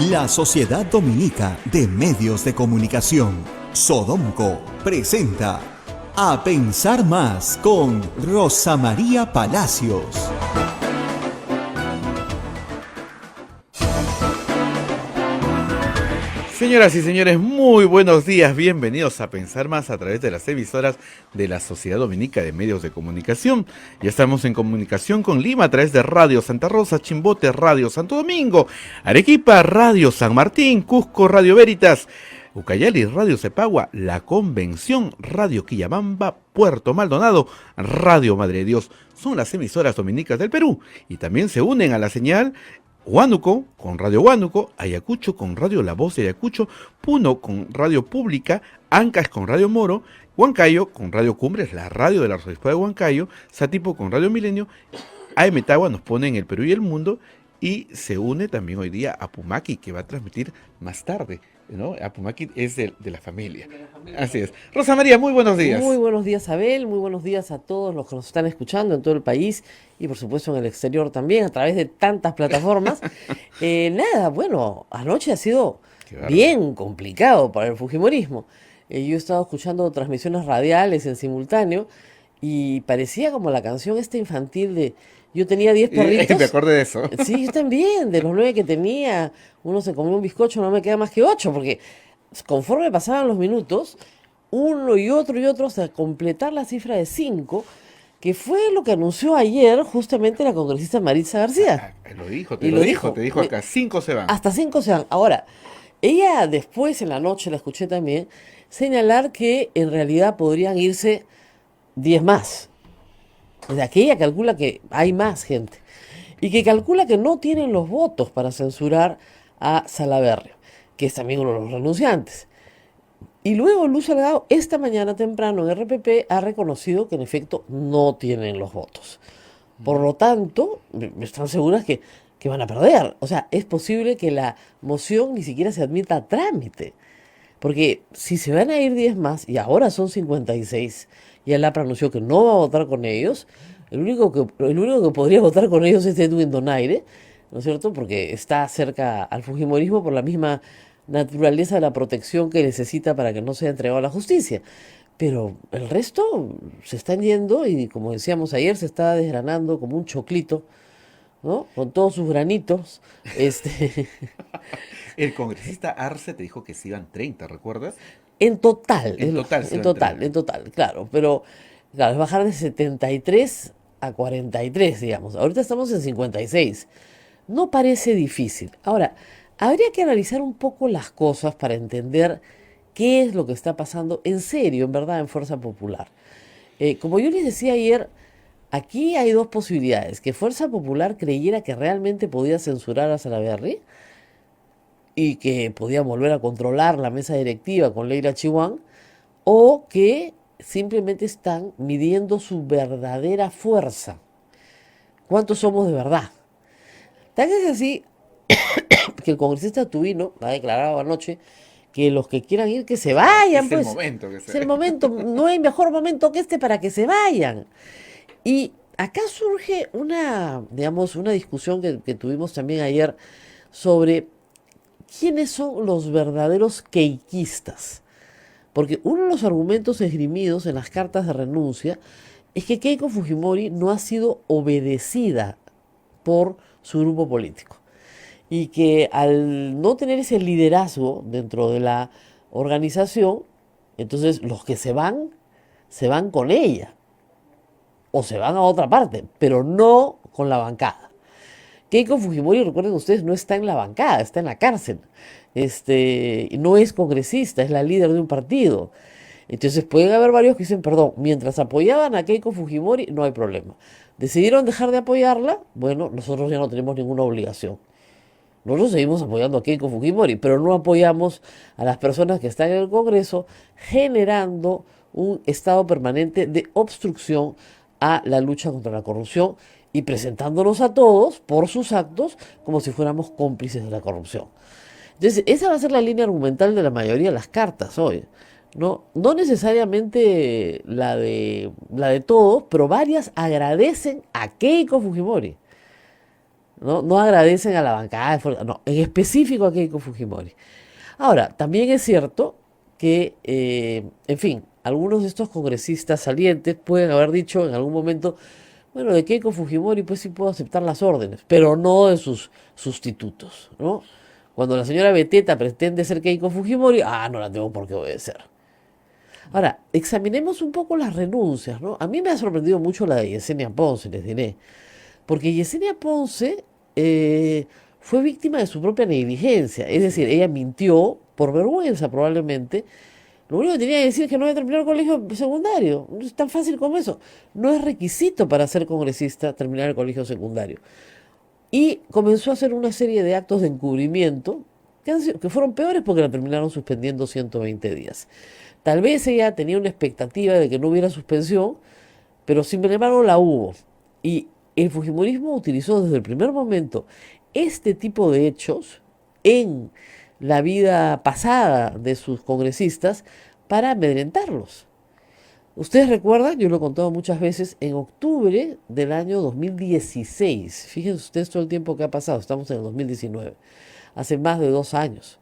La Sociedad Dominica de Medios de Comunicación, Sodomco, presenta A Pensar Más con Rosa María Palacios. Señoras y señores, muy buenos días, bienvenidos a Pensar Más a través de las emisoras de la Sociedad Dominica de Medios de Comunicación. Ya estamos en comunicación con Lima a través de Radio Santa Rosa, Chimbote, Radio Santo Domingo, Arequipa, Radio San Martín, Cusco, Radio Veritas, Ucayali, Radio Cepagua, La Convención, Radio Quillabamba, Puerto Maldonado, Radio Madre de Dios. Son las emisoras dominicas del Perú y también se unen a la señal Huánuco con Radio Huánuco, Ayacucho con Radio La Voz de Ayacucho, Puno con Radio Pública, Ancash con Radio Moro, Huancayo con Radio Cumbres, la radio del arzobispo de Huancayo, Satipo con Radio Milenio, AM Tagua nos pone en el Perú y el mundo y se une también hoy día a Pumaki que va a transmitir más tarde, ¿no? Apumaki es de la familia. Así es. Rosa María, muy buenos días. Muy buenos días, Abel. Muy buenos días a todos los que nos están escuchando en todo el país y por supuesto en el exterior también, a través de tantas plataformas. Bueno, anoche ha sido bien complicado para el fujimorismo. Yo he estado escuchando transmisiones radiales en simultáneo y parecía como la canción esta infantil de yo tenía 10 perritos. Me acordé de eso. Sí, yo también, de los 9 que tenía, uno se comió un bizcocho, no me queda más que 8, porque conforme pasaban los minutos, uno y otro, hasta completar la cifra de 5, que fue lo que anunció ayer justamente la congresista Maritza García. Lo dijo, te dijo acá, 5 se van. Hasta 5 se van. Ahora, ella después en la noche, la escuché también, señalar que en realidad podrían irse 10 más. O sea, que ella calcula que hay más gente y que calcula que no tienen los votos para censurar a Salaverry, que es también uno de los renunciantes. Y luego Luz Salgado, esta mañana temprano en RPP, ha reconocido que en efecto no tienen los votos. Por lo tanto, están seguras que van a perder. O sea, es posible que la moción ni siquiera se admita a trámite. Porque si se van a ir 10 más, y ahora son 56, y el APRA anunció que no va a votar con ellos, el único que podría votar con ellos es Edwin Donaire, ¿no es cierto? Porque está cerca al fujimorismo por la misma naturaleza de la protección que necesita para que no sea entregado a la justicia. Pero el resto se están yendo y, como decíamos ayer, se está desgranando como un choclito, ¿no? Con todos sus granitos. El congresista Arce te dijo que se iban 30, ¿recuerdas? En total, claro. Pero, claro, es bajar de 73 a 43, digamos. Ahorita estamos en 56. No parece difícil. Ahora, habría que analizar un poco las cosas para entender qué es lo que está pasando en serio, en verdad, en Fuerza Popular. Como yo les decía ayer, aquí hay dos posibilidades. Que Fuerza Popular creyera que realmente podía censurar a Salaverry y que podía volver a controlar la mesa directiva con Leila Chihuán, o que simplemente están midiendo su verdadera fuerza. ¿Cuántos somos de verdad? Tan es así que el congresista Tubino ha declarado anoche que los que quieran ir, que se vayan. Es el momento que es el momento, no hay mejor momento que este para que se vayan. Y acá surge una discusión que tuvimos también ayer sobre quiénes son los verdaderos keikistas. Porque uno de los argumentos esgrimidos en las cartas de renuncia es que Keiko Fujimori no ha sido obedecida por su grupo político. Y que al no tener ese liderazgo dentro de la organización, entonces los que se van con ella. O se van a otra parte, pero no con la bancada. Keiko Fujimori, recuerden ustedes, no está en la bancada, está en la cárcel. No es congresista, es la líder de un partido. Entonces pueden haber varios que dicen, perdón, mientras apoyaban a Keiko Fujimori no hay problema. Decidieron dejar de apoyarla, bueno, nosotros ya no tenemos ninguna obligación. Nosotros seguimos apoyando a Keiko Fujimori, pero no apoyamos a las personas que están en el Congreso generando un estado permanente de obstrucción a la lucha contra la corrupción y presentándonos a todos por sus actos como si fuéramos cómplices de la corrupción. Entonces, esa va a ser la línea argumental de la mayoría de las cartas hoy. No necesariamente la de todos, pero varias agradecen a Keiko Fujimori. ¿no? No agradecen a la bancada, no, en específico a Keiko Fujimori. Ahora, también es cierto que, en fin, algunos de estos congresistas salientes pueden haber dicho en algún momento, bueno, de Keiko Fujimori pues sí puedo aceptar las órdenes, pero no de sus sustitutos, ¿no? Cuando la señora Beteta pretende ser Keiko Fujimori, no la tengo por qué obedecer. Ahora, examinemos un poco las renuncias, ¿no? A mí me ha sorprendido mucho la de Yesenia Ponce, les diré. Porque Yesenia Ponce fue víctima de su propia negligencia. Es decir, ella mintió por vergüenza probablemente. Lo único que tenía que decir es que no había terminado el colegio secundario. No es tan fácil como eso. No es requisito para ser congresista terminar el colegio secundario. Y comenzó a hacer una serie de actos de encubrimiento que fueron peores porque la terminaron suspendiendo 120 días. Tal vez ella tenía una expectativa de que no hubiera suspensión, pero sin embargo la hubo. Y el fujimorismo utilizó desde el primer momento este tipo de hechos en la vida pasada de sus congresistas para amedrentarlos. Ustedes recuerdan, yo lo he contado muchas veces, en octubre del año 2016, fíjense ustedes todo el tiempo que ha pasado, estamos en el 2019, hace más de 2 años,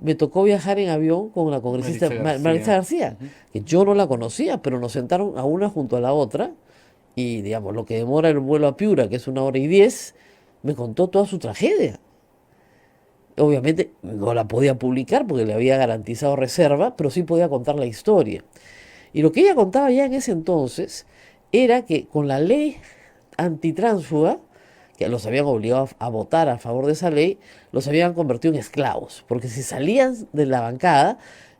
me tocó viajar en avión con la congresista Maritza García, que yo no la conocía, pero nos sentaron a una junto a la otra, y digamos, lo que demora el vuelo a Piura, que es 1 hora y 10, me contó toda su tragedia. Obviamente no la podía publicar porque le había garantizado reserva, pero sí podía contar la historia. Y lo que ella contaba ya en ese entonces era que con la ley antitránsfuga, que los habían obligado a votar a favor de esa ley, los habían convertido en esclavos, porque si salían de la bancada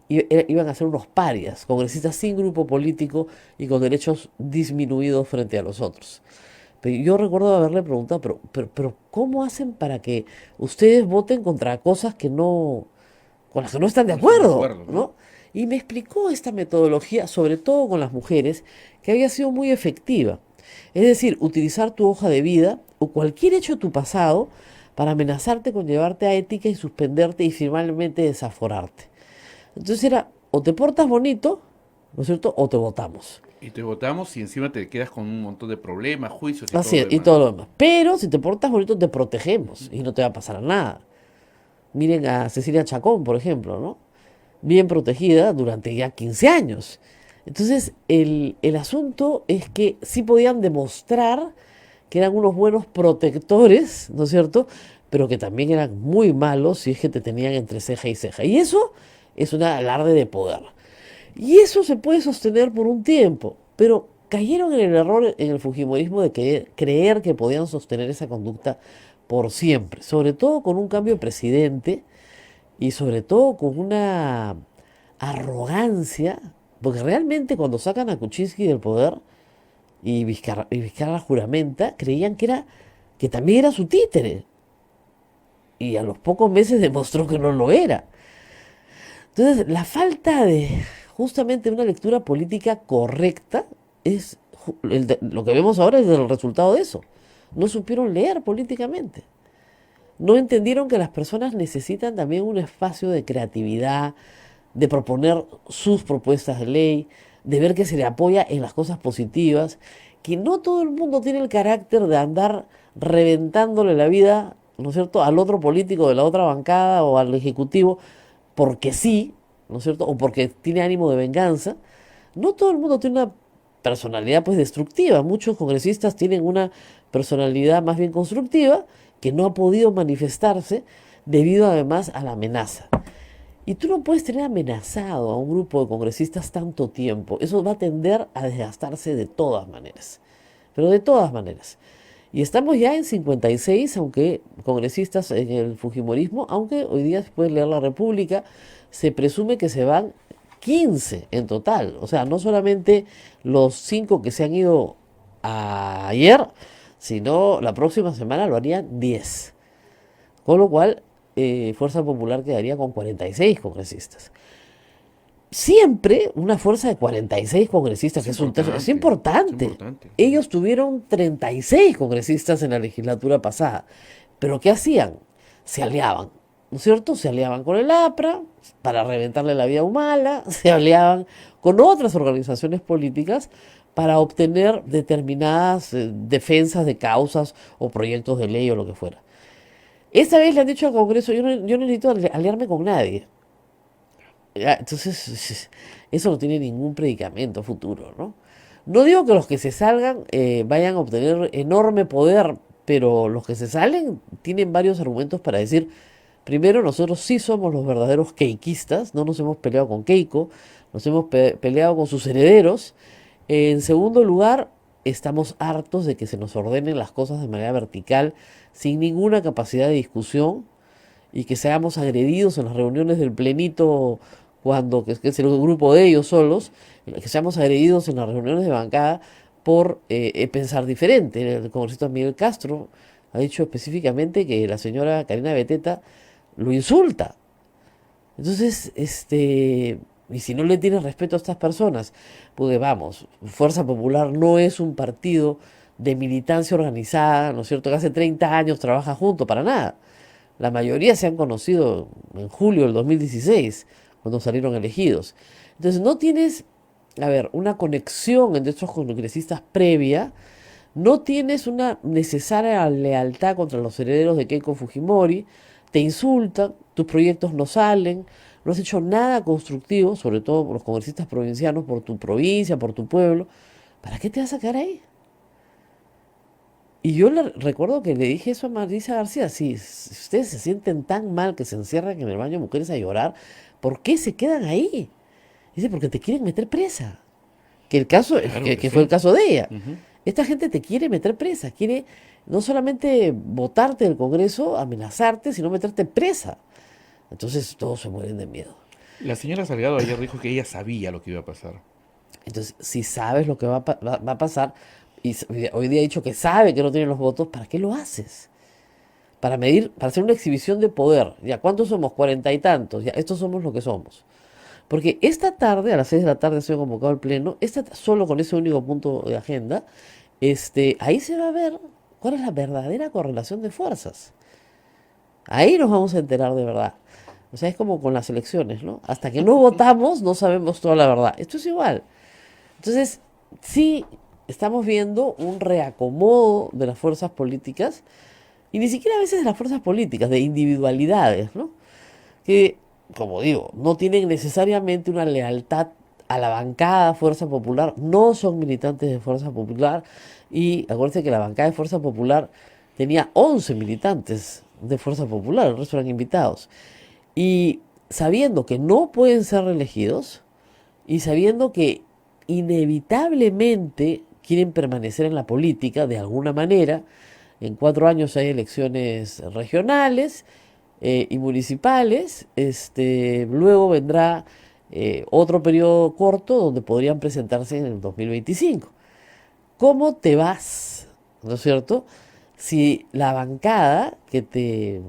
iban a ser unos parias, congresistas sin grupo político y con derechos disminuidos frente a los otros. Pero yo recuerdo haberle preguntado, pero ¿cómo hacen para que ustedes voten contra cosas que no, con las que no están de acuerdo, ¿no? Y me explicó esta metodología, sobre todo con las mujeres, que había sido muy efectiva. Es decir, utilizar tu hoja de vida o cualquier hecho de tu pasado para amenazarte con llevarte a ética y suspenderte y finalmente desaforarte. Entonces era, o te portas bonito, ¿no es cierto?, o te votamos. Y te votamos y encima te quedas con un montón de problemas, juicios y Así todo es, lo y demás. todo lo demás. Pero si te portas bonito, te protegemos y no te va a pasar nada. Miren a Cecilia Chacón, por ejemplo, ¿no? Bien protegida durante ya 15 años. Entonces, el asunto es que sí podían demostrar que eran unos buenos protectores, ¿no es cierto? Pero que también eran muy malos si es que te tenían entre ceja y ceja. Y eso es un alarde de poder. Y eso se puede sostener por un tiempo, pero cayeron en el error en el fujimorismo de creer que podían sostener esa conducta por siempre, sobre todo con un cambio de presidente y sobre todo con una arrogancia, porque realmente cuando sacan a Kuczynski del poder y Vizcarra juramenta, creían que también era su títere. Y a los pocos meses demostró que no lo era. Entonces, la falta de justamente una lectura política correcta es lo que vemos ahora es el resultado de eso. No supieron leer políticamente. No entendieron que las personas necesitan también un espacio de creatividad, de proponer sus propuestas de ley, de ver que se le apoya en las cosas positivas, que no todo el mundo tiene el carácter de andar reventándole la vida, ¿no es cierto?, al otro político de la otra bancada o al ejecutivo, porque sí, ¿no es cierto?, o porque tiene ánimo de venganza. No todo el mundo tiene una personalidad pues destructiva. Muchos congresistas tienen una personalidad más bien constructiva que no ha podido manifestarse debido además a la amenaza. Y tú no puedes tener amenazado a un grupo de congresistas tanto tiempo. Eso va a tender a desgastarse de todas maneras. Pero de todas maneras. Y estamos ya en 56, aunque congresistas en el fujimorismo, aunque hoy día se puede leer La República, se presume que se van 15 en total. O sea, no solamente los 5 que se han ido ayer, sino la próxima semana lo harían 10. Con lo cual, Fuerza Popular quedaría con 46 congresistas. Siempre una fuerza de 46 congresistas, que es un tercio, es importante. Ellos tuvieron 36 congresistas en la legislatura pasada. ¿Pero qué hacían? Se aliaban, ¿no es cierto? Se aliaban con el APRA para reventarle la vida a Humala, se aliaban con otras organizaciones políticas para obtener determinadas defensas de causas o proyectos de ley o lo que fuera. Esta vez le han dicho al Congreso, yo no necesito aliarme con nadie. Entonces, eso no tiene ningún predicamento futuro, ¿no? No digo que los que se salgan vayan a obtener enorme poder, pero los que se salen tienen varios argumentos para decir, primero, nosotros sí somos los verdaderos keikistas, no nos hemos peleado con Keiko, nos hemos peleado con sus herederos. En segundo lugar, estamos hartos de que se nos ordenen las cosas de manera vertical, sin ninguna capacidad de discusión, y que seamos agredidos en las reuniones del plenito, que es el grupo de ellos solos, que seamos agredidos en las reuniones de bancada por pensar diferente. El congresista Miguel Castro ha dicho específicamente que la señora Karina Beteta lo insulta. Entonces, y si no le tiene respeto a estas personas, porque vamos, Fuerza Popular no es un partido de militancia organizada, ¿no es cierto?, que hace 30 años trabaja junto, para nada. La mayoría se han conocido en julio del 2016, cuando salieron elegidos. Entonces no tienes, a ver, una conexión entre estos congresistas previa, no tienes una necesaria lealtad contra los herederos de Keiko Fujimori, te insultan, tus proyectos no salen, no has hecho nada constructivo, sobre todo por los congresistas provincianos, por tu provincia, por tu pueblo. ¿Para qué te vas a quedar ahí? Y yo recuerdo que le dije eso a Marisa García, si ustedes se sienten tan mal que se encierran en el baño de mujeres a llorar, ¿por qué se quedan ahí? Dice, porque te quieren meter presa. Que el caso, Claro que que fue sí. el caso de ella. Ujú. Esta gente te quiere meter presa, quiere no solamente botarte del Congreso, amenazarte, sino meterte presa. Entonces todos se mueren de miedo. La señora Salgado ayer dijo que ella sabía lo que iba a pasar. Entonces, si sabes lo que va a pasar, hoy día ha dicho que sabe que no tiene los votos, ¿para qué lo haces? Para medir, para hacer una exhibición de poder. Ya, ¿cuántos somos? 40 y tantos. Ya, estos somos lo que somos. Porque esta tarde, a las 6 de la tarde, se ha convocado al pleno, solo con ese único punto de agenda, ahí se va a ver cuál es la verdadera correlación de fuerzas. Ahí nos vamos a enterar de verdad. O sea, es como con las elecciones, ¿no? Hasta que no votamos, no sabemos toda la verdad. Esto es igual. Entonces, sí, estamos viendo un reacomodo de las fuerzas políticas, y ni siquiera a veces de las fuerzas políticas, de individualidades, ¿no? Que, como digo, no tienen necesariamente una lealtad a la bancada Fuerza Popular, no son militantes de Fuerza Popular, y acuérdense que la bancada de Fuerza Popular tenía 11 militantes de Fuerza Popular, el resto eran invitados. Y sabiendo que no pueden ser reelegidos, y sabiendo que inevitablemente quieren permanecer en la política de alguna manera, en 4 años hay elecciones regionales y municipales, luego vendrá otro periodo corto donde podrían presentarse en el 2025. ¿Cómo te vas, no es cierto?, si la bancada que te,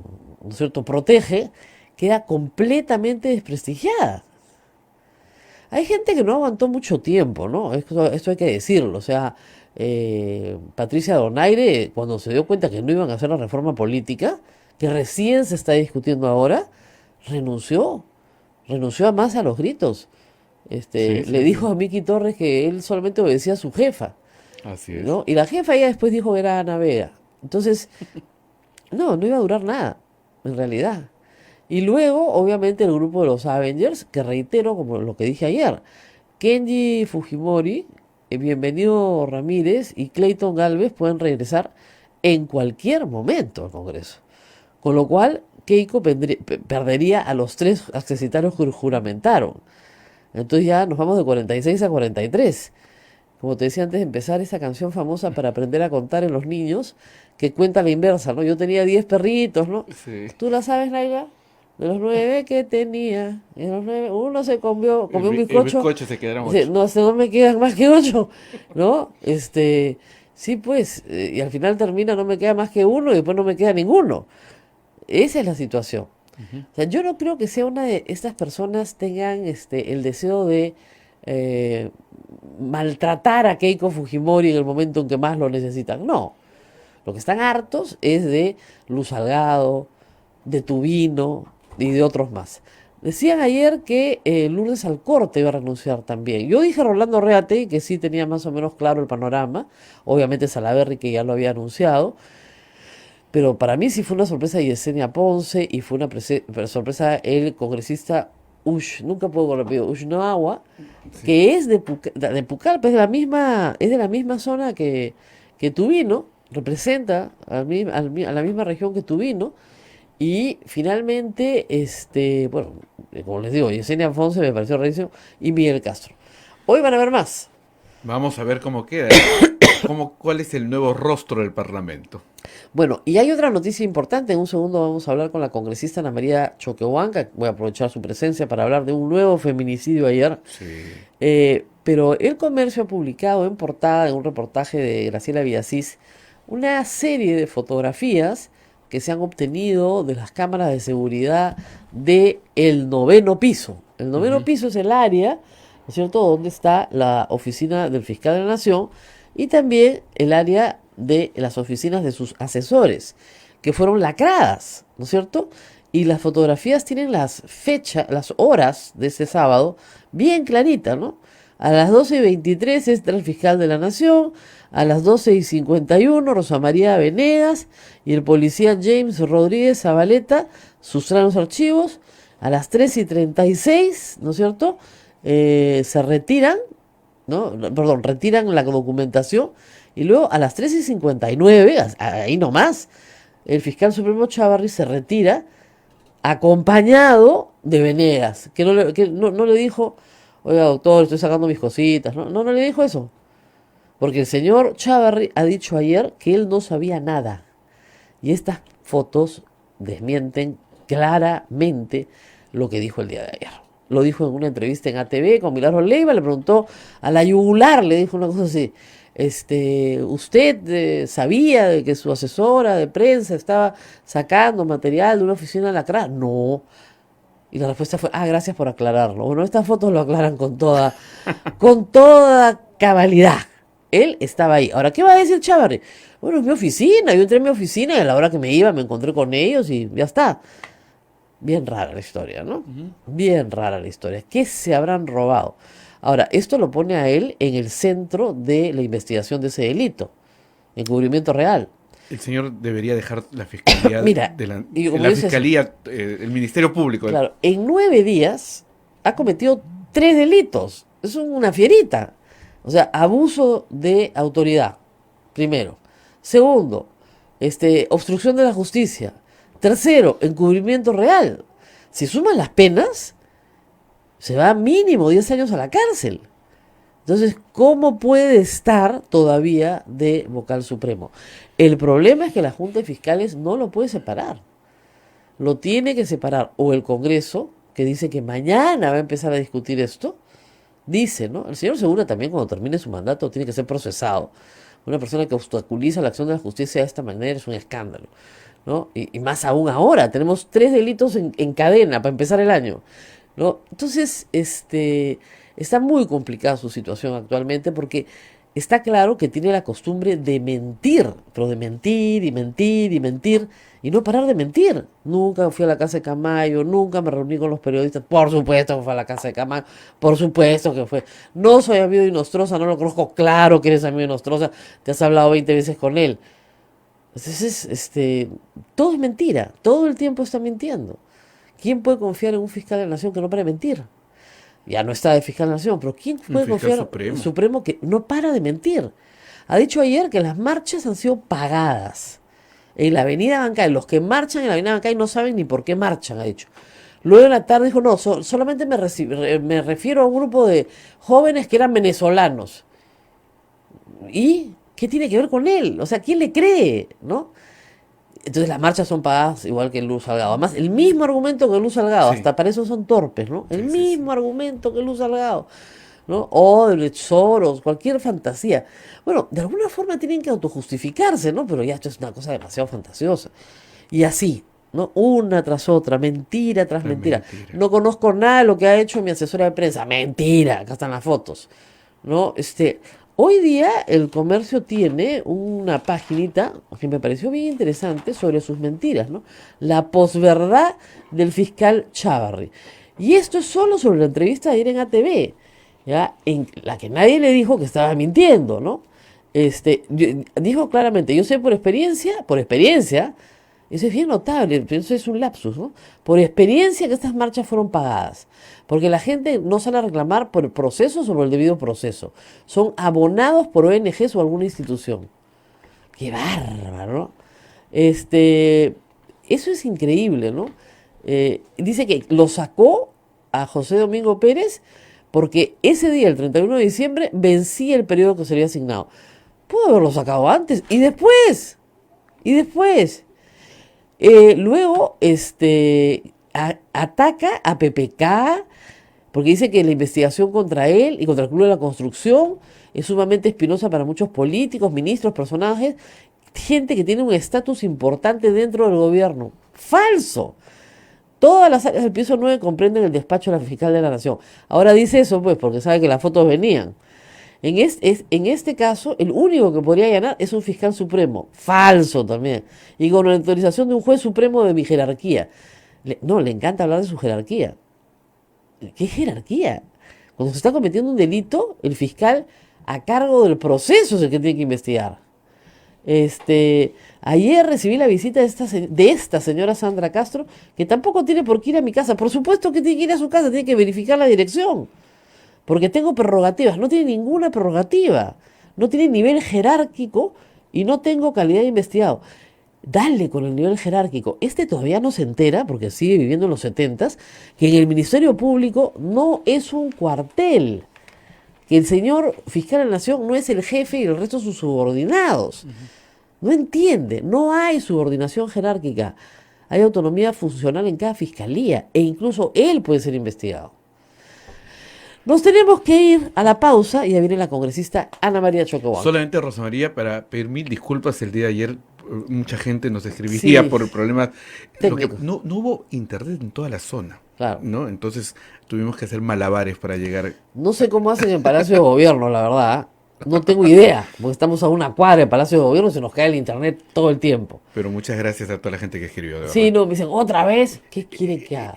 ¿no es cierto?, protege queda completamente desprestigiada? Hay gente que no aguantó mucho tiempo, ¿no? Esto hay que decirlo. O sea, Patricia Donaire, cuando se dio cuenta que no iban a hacer la reforma política, que recién se está discutiendo ahora, renunció. Renunció a más a los gritos. Sí, Le sí, dijo sí. a Miki Torres que él solamente obedecía a su jefa, Así es. ¿no? Y la jefa ya después dijo que era Ana Vega. Entonces, no iba a durar nada, en realidad. Y luego, obviamente, el grupo de los Avengers, que reitero, como lo que dije ayer, Kenji Fujimori, Bienvenido Ramírez y Clayton Galvez pueden regresar en cualquier momento al Congreso. Con lo cual, Keiko perdería a los 3 accesitarios que juramentaron. Entonces ya nos vamos de 46 a 43. Como te decía antes de empezar, esa canción famosa para aprender a contar en los niños, que cuenta la inversa, ¿no? Yo tenía 10 perritos, ¿no? Sí. ¿Tú la sabes, Naila? De los 9 que tenía, de los 9, uno se comió un El bizcocho. bizcocho se quedaron Dice, 8. no me quedan más que 8, ¿no? Sí, pues, y al final termina, no me queda más que uno y después no me queda ninguno. Esa es la situación. O sea, yo no creo que sea una de estas personas tengan el deseo de eh, maltratar a Keiko Fujimori en el momento en que más lo necesitan. No. Lo que están hartos es de Luz Salgado, de Tubino y de otros más. Decían ayer que Lourdes Alcorte iba a renunciar también. Yo dije a Rolando Reate, que sí tenía más o menos claro el panorama. Obviamente Salaverry, que ya lo había anunciado. Pero para mí sí fue una sorpresa Yesenia Ponce y fue una sorpresa el congresista nunca puedo con el apellido, Ushnoagua, Sí. que es de Pucallpa, es de la misma zona que Tubino, representa a la misma región que Tubino. Y finalmente, bueno, como les digo, Yesenia Ponce me pareció rarísimo y Miguel Castro. Hoy van a ver más. Vamos a ver cómo queda, cuál es el nuevo rostro del Parlamento. Bueno, y hay otra noticia importante. En un segundo vamos a hablar con la congresista Ana María Choquehuanca. Voy a aprovechar su presencia para hablar de un nuevo feminicidio ayer. Sí. Pero El Comercio ha publicado en portada, en un reportaje de Graciela Villasís, una serie de fotografías que se han obtenido de las cámaras de seguridad del noveno piso. El noveno Ujú. piso es el área, ¿no es cierto?, donde está la oficina del fiscal de la Nación y también el área de las oficinas de sus asesores, que fueron lacradas, ¿no es cierto? Y las fotografías tienen las fechas, las horas de este sábado bien claritas, ¿no? A las 12:23 entra el fiscal de la Nación, a las 12:51 Rosa María Venegas y el policía James Rodríguez Zabaleta sustraen los archivos, a las 13:36, ¿no es cierto? Se retiran, ¿no? Perdón, retiran la documentación y luego a las 13:59, ahí nomás, el fiscal supremo Chávarri se retira acompañado de Venegas, que no le dijo, oiga doctor, estoy sacando mis cositas, no le dijo eso, porque el señor Chávarri ha dicho ayer que él no sabía nada, y estas fotos desmienten claramente lo que dijo el día de ayer. Lo dijo en una entrevista en ATV con Milagro Leiva, le preguntó a la yugular, le dijo una cosa así, ¿usted sabía de que su asesora de prensa estaba sacando material de una oficina lacrada? No. Y la respuesta fue, gracias por aclararlo. Bueno, estas fotos lo aclaran con toda cabalidad. Él estaba ahí. Ahora, ¿qué va a decir Chávarri? Bueno, es mi oficina. Yo entré en mi oficina y a la hora que me iba me encontré con ellos y ya está. Bien rara la historia, ¿no? Ujú. Bien rara la historia. ¿Qué se habrán robado? Ahora, esto lo pone a él en el centro de la investigación de ese delito, encubrimiento real. El señor debería dejar la fiscalía Mira, y como la dices, fiscalía, el Ministerio Público. claro, en 9 días ha cometido 3 delitos. Es una fierita. O sea, abuso de autoridad, primero. Segundo, obstrucción de la justicia. Tercero, encubrimiento real. Si suman las penas, se va mínimo 10 años a la cárcel. Entonces, ¿cómo puede estar todavía de vocal supremo? El problema es que la Junta de Fiscales no lo puede separar. Lo tiene que separar o el Congreso, que dice que mañana va a empezar a discutir esto, dice, ¿no? El señor Segura también cuando termine su mandato tiene que ser procesado. Una persona que obstaculiza la acción de la justicia de esta manera es un escándalo, ¿no? Y más aún ahora, tenemos 3 delitos en cadena para empezar el año, ¿no? Entonces, está muy complicada su situación actualmente porque está claro que tiene la costumbre de mentir, pero de mentir y mentir y mentir y no parar de mentir. Nunca fui a la casa de Camayo, nunca me reuní con los periodistas. Por supuesto que fue a la casa de Camayo, por supuesto que fue. No soy amigo de Nostroza, no lo conozco. Claro que eres amigo de Nostroza, te has hablado 20 veces con él. Entonces, todo es mentira, todo el tiempo está mintiendo. ¿Quién puede confiar en un fiscal de la nación que no para de mentir? Ya no está de fiscal de la nación, pero ¿quién Un puede fiscal confiar en supremo. el Supremo que no para de mentir? Ha dicho ayer que las marchas han sido pagadas en la Avenida Bancay. Los que marchan en la Avenida Bancay no saben ni por qué marchan, ha dicho. Luego en la tarde dijo, no, solamente me refiero a un grupo de jóvenes que eran venezolanos. ¿Y qué tiene que ver con él? O sea, ¿quién le cree? ¿No? Entonces las marchas son pagadas igual que Luz Salgado. Además, el mismo argumento que Luz Salgado, Sí, hasta para eso son torpes, ¿no? El sí, sí, sí. mismo argumento que Luz Salgado, ¿no? O de Soros, cualquier fantasía. Bueno, de alguna forma tienen que autojustificarse, ¿no? Pero ya esto es una cosa demasiado fantasiosa. Y así, ¿no? Una tras otra, mentira tras La mentira. mentira. No conozco nada de lo que ha hecho mi asesora de prensa. Mentira, acá están las fotos, ¿no? Hoy día el comercio tiene una paginita que me pareció bien interesante sobre sus mentiras, ¿no? La posverdad del fiscal Chávarri. Y esto es solo sobre la entrevista de ayer en ATV, ¿ya? En la que nadie le dijo que estaba mintiendo, ¿no? Dijo claramente, yo sé por experiencia, eso es bien notable, pero eso es un lapsus, ¿no? Por experiencia que estas marchas fueron pagadas, porque la gente no sale a reclamar por procesos o por el debido proceso, son abonados por ONGs o alguna institución. ¡Qué bárbaro! ¿No? Eso es increíble, ¿no? Dice que lo sacó a José Domingo Pérez porque ese día, el 31 de diciembre, vencía el periodo que se había asignado. Pudo haberlo sacado antes y después. Luego, ataca a PPK porque dice que la investigación contra él y contra el Club de la Construcción es sumamente espinosa para muchos políticos, ministros, personajes, gente que tiene un estatus importante dentro del gobierno. ¡Falso! Todas las áreas del piso 9 comprenden el despacho de la fiscal de la Nación. Ahora dice eso, pues, porque sabe que las fotos venían. En este caso, el único que podría allanar es un fiscal supremo. Falso también. Y con la autorización de un juez supremo de mi jerarquía. Le encanta hablar de su jerarquía. ¿Qué jerarquía? Cuando se está cometiendo un delito, el fiscal a cargo del proceso es el que tiene que investigar. Ayer recibí la visita de esta señora Sandra Castro, que tampoco tiene por qué ir a mi casa. Por supuesto que tiene que ir a su casa, tiene que verificar la dirección. Porque tengo prerrogativas. No tiene ninguna prerrogativa. No tiene nivel jerárquico y no tengo calidad de investigado. Dale con el nivel jerárquico. Todavía no se entera, porque sigue viviendo en los 70s, que en el Ministerio Público no es un cuartel. Que el señor fiscal de la Nación no es el jefe y el resto sus subordinados. No entiende, no hay subordinación jerárquica. Hay autonomía funcional en cada fiscalía e incluso él puede ser investigado. Nos tenemos que ir a la pausa y ya viene la congresista Ana María Choquehuanca. Solamente, Rosa María, para pedir mil disculpas, el día de ayer mucha gente nos escribía Sí, por problemas. técnicos. No hubo internet en toda la zona, Claro. ¿no? Entonces tuvimos que hacer malabares para llegar. No sé cómo hacen en Palacio de Gobierno, la verdad. No tengo idea, porque estamos a una cuadra de Palacio de Gobierno y se nos cae el internet todo el tiempo. Pero muchas gracias a toda la gente que escribió, de Sí, verdad. no, me dicen, ¿otra vez? ¿Qué quieren que haga?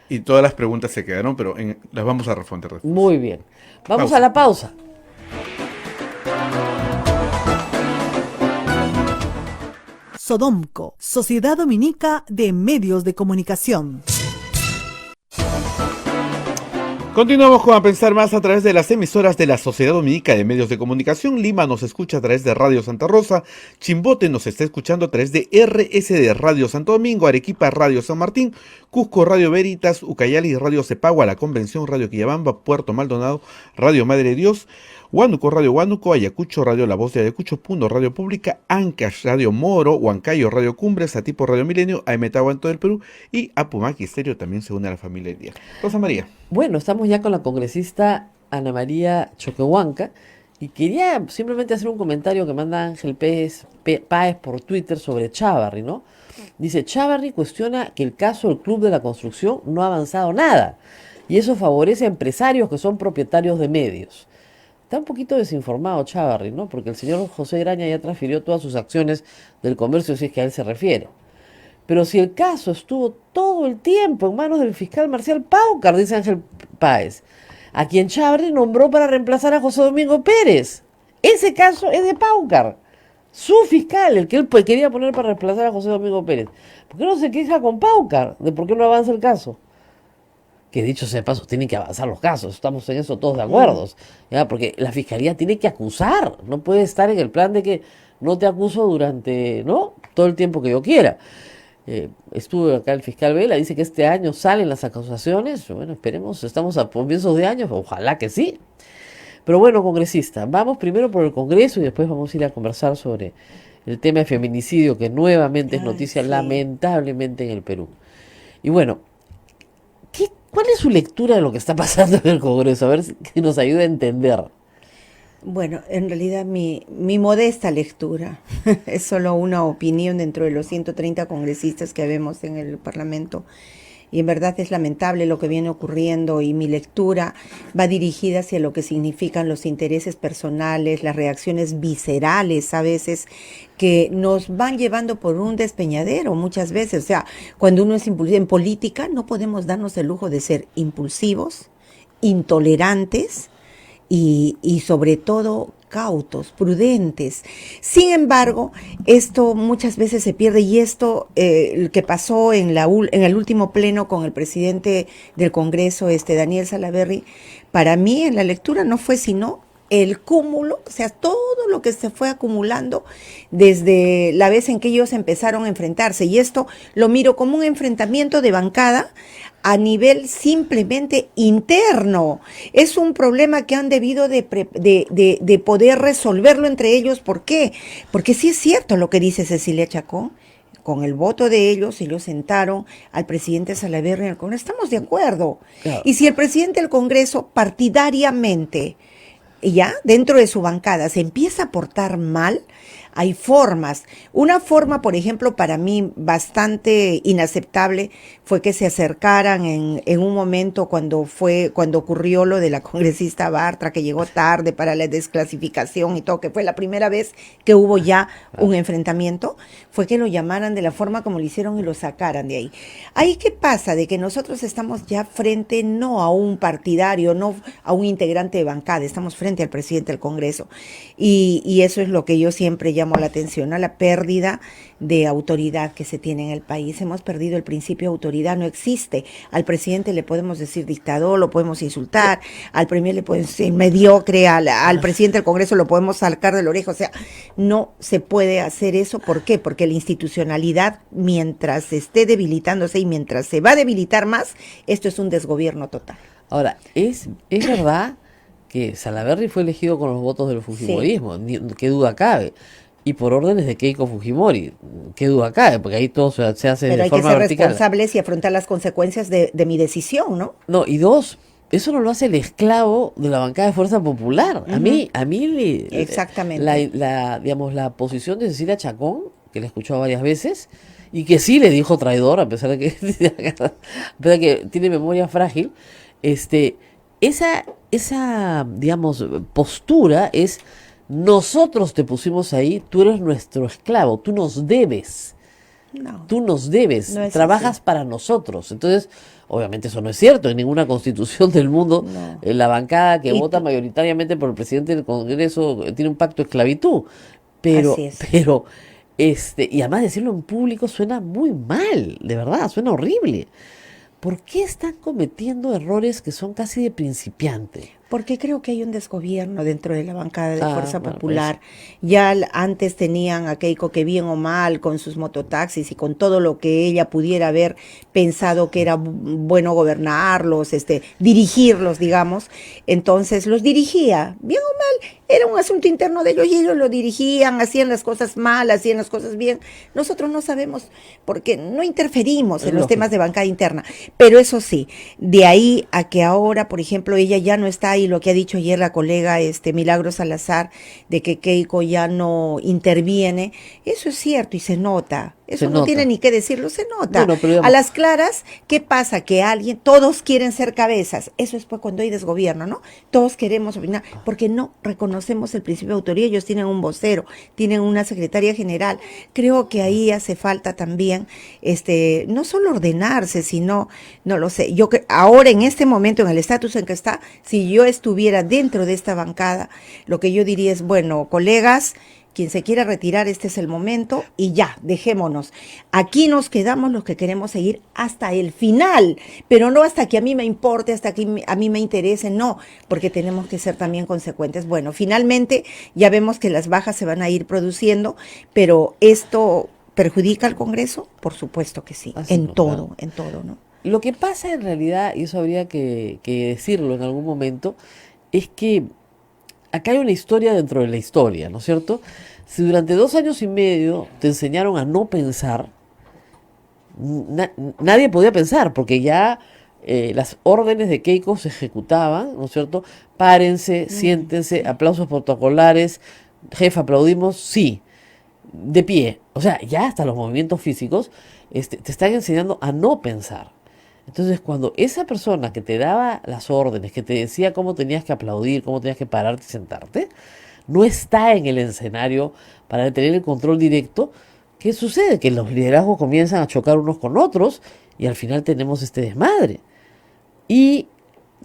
Y todas las preguntas se quedaron, pero las vamos a responder después. Muy bien. Vamos Pausa. a la pausa. Sodomco, Sociedad Dominica de Medios de Comunicación. Continuamos con A Pensar Más a través de las emisoras de la Sociedad Dominica de Medios de Comunicación. Lima nos escucha a través de Radio Santa Rosa, Chimbote nos está escuchando a través de RSD Radio Santo Domingo, Arequipa Radio San Martín, Cusco Radio Veritas, Ucayali Radio Cepagua, La Convención Radio Quillabamba, Puerto Maldonado Radio Madre de Dios, Huánuco Radio Huánuco, Ayacucho Radio La Voz de Ayacucho, Puno Radio Pública, Ancash Radio Moro, Huancayo Radio Cumbres, Satipo Radio Milenio, Aemetagua en todo el Perú y Apumaqui Estéreo también se une a la familia del día. Rosa María. Bueno, estamos ya con la congresista Ana María Choquehuanca y quería simplemente hacer un comentario que manda Ángel Páez por Twitter sobre Chávarri, ¿no? Dice, Chávarri cuestiona que el caso del Club de la Construcción no ha avanzado nada y eso favorece a empresarios que son propietarios de medios. Está un poquito desinformado Chávarri, ¿no? Porque el señor José Graña ya transfirió todas sus acciones del comercio, si es que a él se refiere. Pero si el caso estuvo todo el tiempo en manos del fiscal Marcial Paucar, dice Ángel Páez, a quien Chávarri nombró para reemplazar a José Domingo Pérez. Ese caso es de Paucar, su fiscal, el que él quería poner para reemplazar a José Domingo Pérez. ¿Por qué no se queja con Paucar de por qué no avanza el caso? Que dicho sea de paso, tienen que avanzar los casos, estamos en eso todos de acuerdo, ¿ya? Porque la fiscalía tiene que acusar, no puede estar en el plan de que no te acuso durante, ¿no?, todo el tiempo que yo quiera. Estuvo acá el fiscal Vela, dice que este año salen las acusaciones, bueno, esperemos, estamos a comienzos de año, ojalá que sí. Pero bueno, congresista, vamos primero por el Congreso y después vamos a ir a conversar sobre el tema de feminicidio, que nuevamente es noticia, sí. lamentablemente, en el Perú. Y bueno, ¿cuál es su lectura de lo que está pasando en el Congreso? A ver si nos ayuda a entender. Bueno, en realidad mi modesta lectura es solo una opinión dentro de los 130 congresistas que vemos en el Parlamento. y en verdad es lamentable lo que viene ocurriendo, y mi lectura va dirigida hacia lo que significan los intereses personales, las reacciones viscerales a veces que nos van llevando por un despeñadero muchas veces. O sea, cuando uno es impulsivo en política, no podemos darnos el lujo de ser impulsivos, intolerantes y sobre todo cautos, prudentes. Sin embargo, esto muchas veces se pierde, y esto que pasó en el último pleno con el presidente del Congreso, Daniel Salaverry, para mí en la lectura no fue sino el cúmulo, o sea, todo lo que se fue acumulando desde la vez en que ellos empezaron a enfrentarse. Y esto lo miro como un enfrentamiento de bancada a nivel simplemente interno. Es un problema que han debido de poder resolverlo entre ellos. ¿Por qué? Porque sí es cierto lo que dice Cecilia Chacón. Con el voto de ellos sentaron al presidente Salaverry en el Congreso. Estamos de acuerdo. Claro. Y si el presidente del Congreso partidariamente, ya dentro de su bancada, se empieza a portar mal, hay formas. Una forma, por ejemplo, para mí bastante inaceptable fue que se acercaran en un momento cuando ocurrió lo de la congresista Bartra, que llegó tarde para la desclasificación y todo, que fue la primera vez que hubo ya un enfrentamiento, fue que lo llamaran de la forma como lo hicieron y lo sacaran de ahí. Ahí, ¿qué pasa? De que nosotros estamos ya frente no a un partidario, no a un integrante de bancada, estamos frente al presidente del Congreso. Y eso es lo que yo siempre llamo la atención, a la pérdida de autoridad que se tiene en el país. Hemos perdido el principio de autoridad, no existe. Al presidente le podemos decir dictador, lo podemos insultar, al premier le podemos decir mediocre, al presidente del Congreso lo podemos sacar de la oreja. O sea, no se puede hacer eso. ¿Por qué? Porque la institucionalidad, mientras esté debilitándose y mientras se va a debilitar más, esto es un desgobierno total. Ahora, es verdad que Salaverry fue elegido con los votos del fujimorismo, qué duda cabe, y por órdenes de Keiko Fujimori, qué duda cabe, porque ahí todo se hace Pero de hay forma que ser vertical. responsables y afrontar las consecuencias de mi decisión, ¿no? No, y dos, eso no lo hace el esclavo de la bancada de Fuerza Popular. A mí Exactamente. digamos, la posición de Cecilia Chacón, que la he escuchado varias veces, y que sí le dijo traidor, a pesar de que tiene memoria frágil, esa, digamos, postura es: nosotros te pusimos ahí, tú eres nuestro esclavo, tú nos debes, No. no es trabajas así. para nosotros. Entonces, obviamente eso no es cierto, en ninguna constitución del mundo, No. la bancada que Y vota tú- mayoritariamente por el presidente del Congreso tiene un pacto de esclavitud, pero, Así es. y además decirlo en público suena muy mal, de verdad, suena horrible. ¿Por qué están cometiendo errores que son casi de principiante? Porque creo que hay un desgobierno dentro de la bancada de Fuerza Bueno, Popular. Ya antes tenían a Keiko, que bien o mal, con sus mototaxis y con todo lo que ella pudiera haber pensado que era bueno gobernarlos, dirigirlos, digamos. Entonces los dirigía, bien o mal, era un asunto interno de ellos y ellos lo dirigían, hacían las cosas mal, hacían las cosas bien. Nosotros no sabemos porque no interferimos en los temas de bancada interna. Pero eso sí, de ahí a que ahora, por ejemplo, ella ya no está ahí, lo que ha dicho ayer la colega Milagros Salazar, de que Keiko ya no interviene, eso es cierto y se nota. Eso no tiene ni que decirlo, se nota. Bueno, pero digamos, a las claras, ¿qué pasa? Que todos quieren ser cabezas. Eso es pues cuando hay desgobierno, ¿no? Todos queremos opinar, porque no reconocemos el principio de autoría. Ellos tienen un vocero, tienen una secretaria general. Creo que ahí hace falta también, no solo ordenarse, sino, no lo sé, ahora en este momento, en el estatus en que está, si yo estuviera dentro de esta bancada, lo que yo diría es, bueno, colegas, quien se quiera retirar, este es el momento y ya, dejémonos. Aquí nos quedamos los que queremos seguir hasta el final, pero no hasta que a mí me importe, hasta que a mí me interese, no, porque tenemos que ser también consecuentes. Bueno, finalmente ya vemos que las bajas se van a ir produciendo, pero esto ¿perjudica al Congreso? Por supuesto que sí, en todo, ¿no? Lo que pasa en realidad, y eso habría que decirlo en algún momento, es que acá hay una historia dentro de la historia, ¿no es cierto? Si durante 2 años y medio te enseñaron a no pensar, nadie podía pensar, porque ya las órdenes de Keiko se ejecutaban, ¿no es cierto? Párense, siéntense, aplausos protocolares, jefe, aplaudimos, sí, de pie. O sea, ya hasta los movimientos físicos te están enseñando a no pensar. Entonces, cuando esa persona que te daba las órdenes, que te decía cómo tenías que aplaudir, cómo tenías que pararte y sentarte, no está en el escenario para tener el control directo, ¿qué sucede? Que los liderazgos comienzan a chocar unos con otros y al final tenemos este desmadre. Y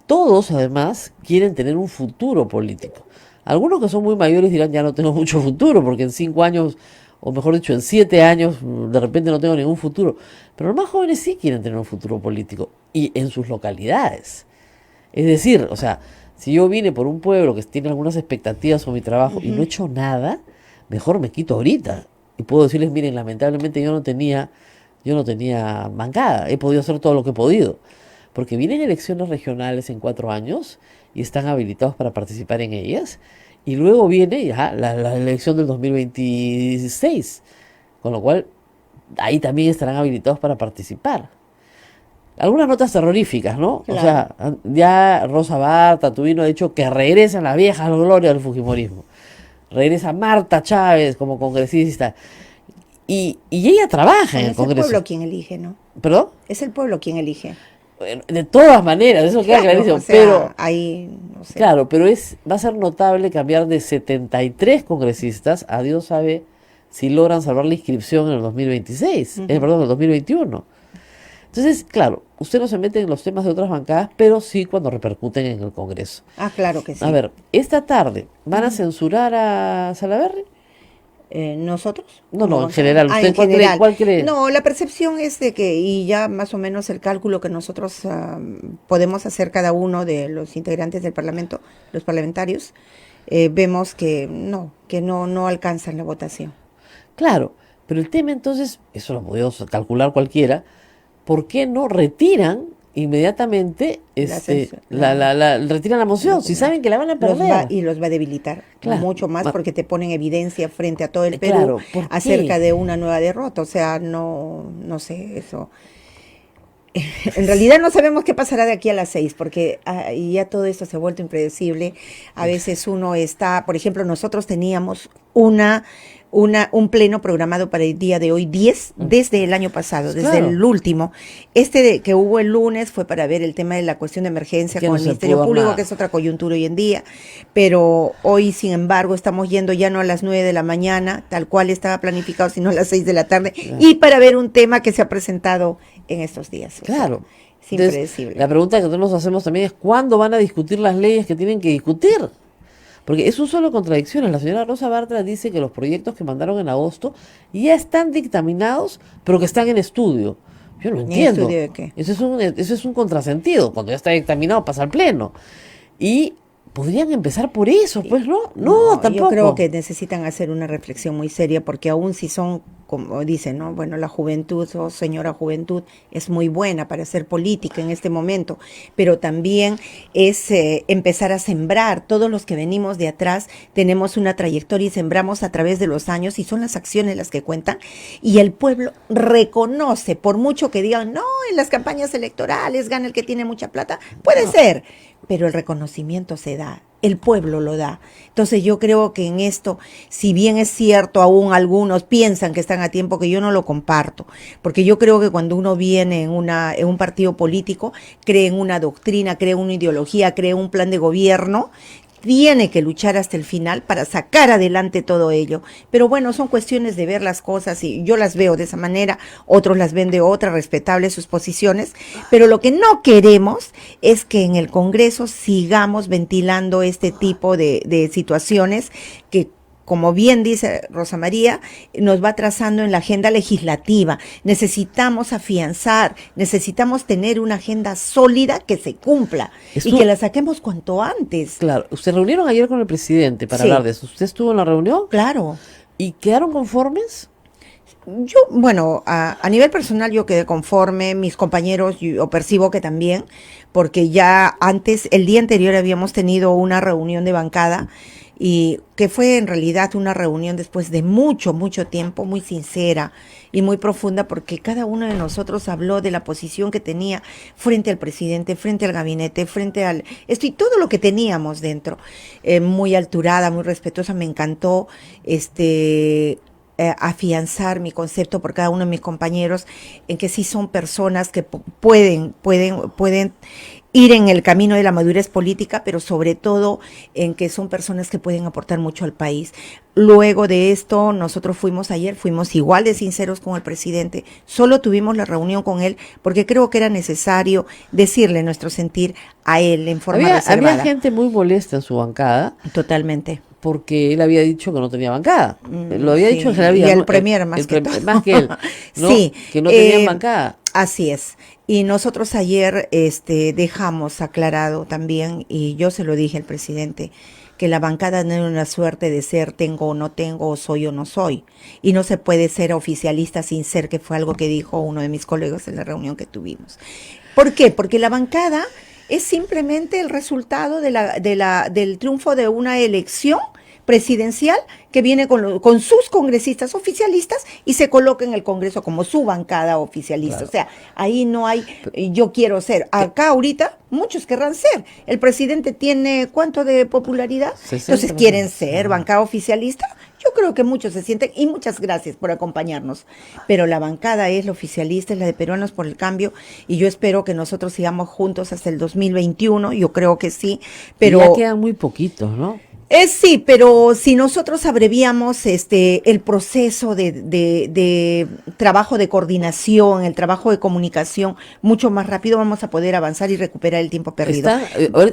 todos, además, quieren tener un futuro político. Algunos que son muy mayores dirán, ya no tengo mucho futuro, porque en 5 años, o mejor dicho, en 7 años, de repente no tengo ningún futuro. Pero los más jóvenes sí quieren tener un futuro político, y en sus localidades. Es decir, o sea, si yo vine por un pueblo que tiene algunas expectativas sobre mi trabajo y no he hecho nada, mejor me quito ahorita. Y puedo decirles, miren, lamentablemente yo no tenía bancada, he podido hacer todo lo que he podido. Porque vienen elecciones regionales en 4 años y están habilitados para participar en ellas. Y luego viene ya la elección del 2026, con lo cual ahí también estarán habilitados para participar. Algunas notas terroríficas, ¿no? Claro. O sea, ya Rosa Bartra, Tubino ha dicho que regresan las viejas glorias del fujimorismo. Regresa Marta Chávez como congresista. Y ella trabaja en el Es el Congreso. pueblo quien elige, ¿no? ¿Perdón? Es el pueblo quien elige. De todas maneras, eso queda Claro, clarísimo. o sea, Pero, ahí, no sé. claro, pero va a ser notable cambiar de 73 congresistas a Dios sabe si logran salvar la inscripción en el 2026, perdón, en el 2021. Entonces, claro, usted no se mete en los temas de otras bancadas, pero sí cuando repercuten en el Congreso. Ah, claro que sí. A ver, esta tarde, ¿van a censurar a Salaverry? ¿Nosotros? No, ¿Cómo en vamos a- general. ¿Usted en cuál cree- general. cuál cree? No, la percepción es de que, y ya más o menos el cálculo que nosotros podemos hacer cada uno de los integrantes del Parlamento, los parlamentarios, vemos que no alcanzan la votación. Claro, pero el tema entonces, eso lo podemos calcular cualquiera, ¿por qué no retiran inmediatamente censura, retiran la moción? Si saben que la van a perder. Los va a debilitar Claro. mucho más Ma- porque te ponen evidencia frente a todo el Perú Claro, ¿por qué? acerca de una nueva derrota. O sea, no sé, eso. En realidad no sabemos qué pasará de aquí a las 6, porque y ya todo esto se ha vuelto impredecible. A veces uno está, por ejemplo, nosotros teníamos un pleno programado para el día de hoy, 10, desde el año pasado, desde Claro. el último. Que hubo el lunes fue para ver el tema de la cuestión de emergencia Que con no el se Ministerio pudo Público, armar. que es otra coyuntura hoy en día, pero hoy, sin embargo, estamos yendo ya no a las 9 de la mañana, tal cual estaba planificado, sino a las 6 de la tarde, y para ver un tema que se ha presentado en estos días. O sea, Claro. es Entonces, impredecible. la pregunta que nosotros nos hacemos también es ¿cuándo van a discutir las leyes que tienen que discutir? Porque es un solo contradicciones. La señora Rosa Bartra dice que los proyectos que mandaron en agosto ya están dictaminados, pero que están en estudio. Yo no ¿En entiendo. estudio de qué? Eso es un contrasentido. Cuando ya está dictaminado pasa al pleno. Y podrían empezar por eso, pues, ¿no? No, tampoco. Yo creo que necesitan hacer una reflexión muy seria, porque aún si son, como dicen, ¿no? Bueno, la juventud, o señora juventud, es muy buena para hacer política en este momento, pero también es empezar a sembrar. Todos los que venimos de atrás tenemos una trayectoria y sembramos a través de los años, y son las acciones las que cuentan, y el pueblo reconoce, por mucho que digan, no, en las campañas electorales gana el que tiene mucha plata, puede ser, pero el reconocimiento se da, el pueblo lo da. Entonces yo creo que en esto, si bien es cierto, aún algunos piensan que están a tiempo, que yo no lo comparto, porque yo creo que cuando uno viene en un partido político, cree en una doctrina, cree en una ideología, cree en un plan de gobierno, tiene que luchar hasta el final para sacar adelante todo ello. Pero bueno, son cuestiones de ver las cosas, y yo las veo de esa manera, otros las ven de otra, respetables sus posiciones, pero lo que no queremos es que en el Congreso sigamos ventilando este tipo de situaciones que, como bien dice Rosa María, nos va trazando en la agenda legislativa. Necesitamos afianzar, necesitamos tener una agenda sólida que se cumpla y que la saquemos cuanto antes. Claro, se reunieron ayer con el presidente para Sí. hablar de eso. ¿Usted estuvo en la reunión? Claro. ¿Y quedaron conformes? Yo, bueno, a nivel personal yo quedé conforme, mis compañeros yo percibo que también, porque ya antes, el día anterior habíamos tenido una reunión de bancada, y que fue en realidad una reunión después de mucho tiempo, muy sincera y muy profunda, porque cada uno de nosotros habló de la posición que tenía frente al presidente, frente al gabinete, frente al esto y todo lo que teníamos dentro. Muy alturada, muy respetuosa, me encantó. afianzar mi concepto por cada uno de mis compañeros en que sí son personas que pueden ir en el camino de la madurez política, pero sobre todo en que son personas que pueden aportar mucho al país. Luego de esto, nosotros fuimos igual de sinceros con el presidente, solo tuvimos la reunión con él porque creo que era necesario decirle nuestro sentir a él en forma reservada. Había gente muy molesta en su bancada. Totalmente. Porque él había dicho que no tenía bancada. Lo había dicho en general. Y el premier más que él, ¿no? Sí. Que no tenían bancada. Así es. Y nosotros ayer dejamos aclarado también, y yo se lo dije al presidente, que la bancada no era una suerte de ser tengo o no tengo, o soy o no soy. Y no se puede ser oficialista sin ser, que fue algo que dijo uno de mis colegas en la reunión que tuvimos. ¿Por qué? Porque la bancada es simplemente el resultado del triunfo de una elección presidencial que viene con sus congresistas oficialistas y se coloca en el Congreso como su bancada oficialista. Claro. O sea, ahí no hay, yo quiero ser. Acá ahorita muchos querrán ser. El presidente tiene ¿cuánto de popularidad? 60%. Entonces quieren ser bancada oficialista. Yo creo que muchos se sienten, y muchas gracias por acompañarnos, pero la bancada es la oficialista, es la de Peruanos por el Cambio, y yo espero que nosotros sigamos juntos hasta el 2021, yo creo que sí, pero... Ya quedan muy poquitos, ¿no? Sí, pero si nosotros abreviamos el proceso de trabajo de coordinación, el trabajo de comunicación mucho más rápido, vamos a poder avanzar y recuperar el tiempo perdido.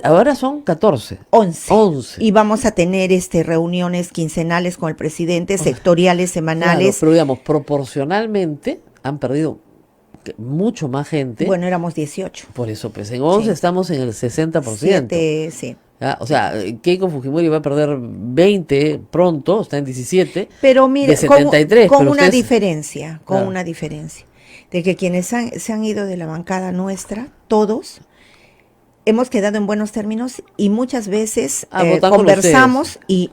Ahora son 14. 11. Y vamos a tener reuniones quincenales con el presidente, sectoriales, semanales. Claro, pero digamos, proporcionalmente han perdido mucho más gente. Bueno, éramos 18. Por eso, pues en 11 estamos en el 60%. 7, sí. O sea, Keiko Fujimori va a perder 20 pronto, está en 17. Pero mire, de 73, con pero una ustedes... diferencia, una diferencia, de que quienes se han ido de la bancada nuestra, todos, hemos quedado en buenos términos y muchas veces conversamos y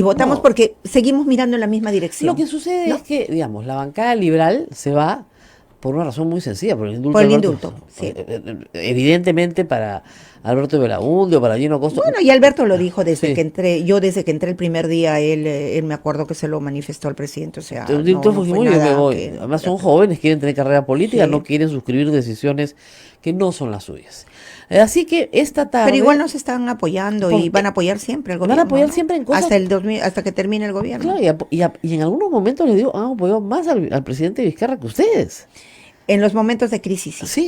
votamos porque seguimos mirando en la misma dirección. Lo que sucede es que, digamos, la bancada liberal se va por una razón muy sencilla, por el indulto. Por el indulto, sí. Evidentemente para Alberto Belaúnde o para Gino Costa. Bueno, y Alberto lo dijo desde que entré el primer día, él me acuerdo que se lo manifestó al presidente, o sea, Fujimori, yo me voy. Además son jóvenes, quieren tener carrera política, no quieren suscribir decisiones que no son las suyas. Así que esta tarde... Pero igual nos están apoyando y van a apoyar siempre al gobierno. Van a apoyar siempre en cosas... Hasta que termine el gobierno. Claro, y en algunos momentos les digo, han apoyado más al presidente Vizcarra que ustedes. En los momentos de crisis, sí.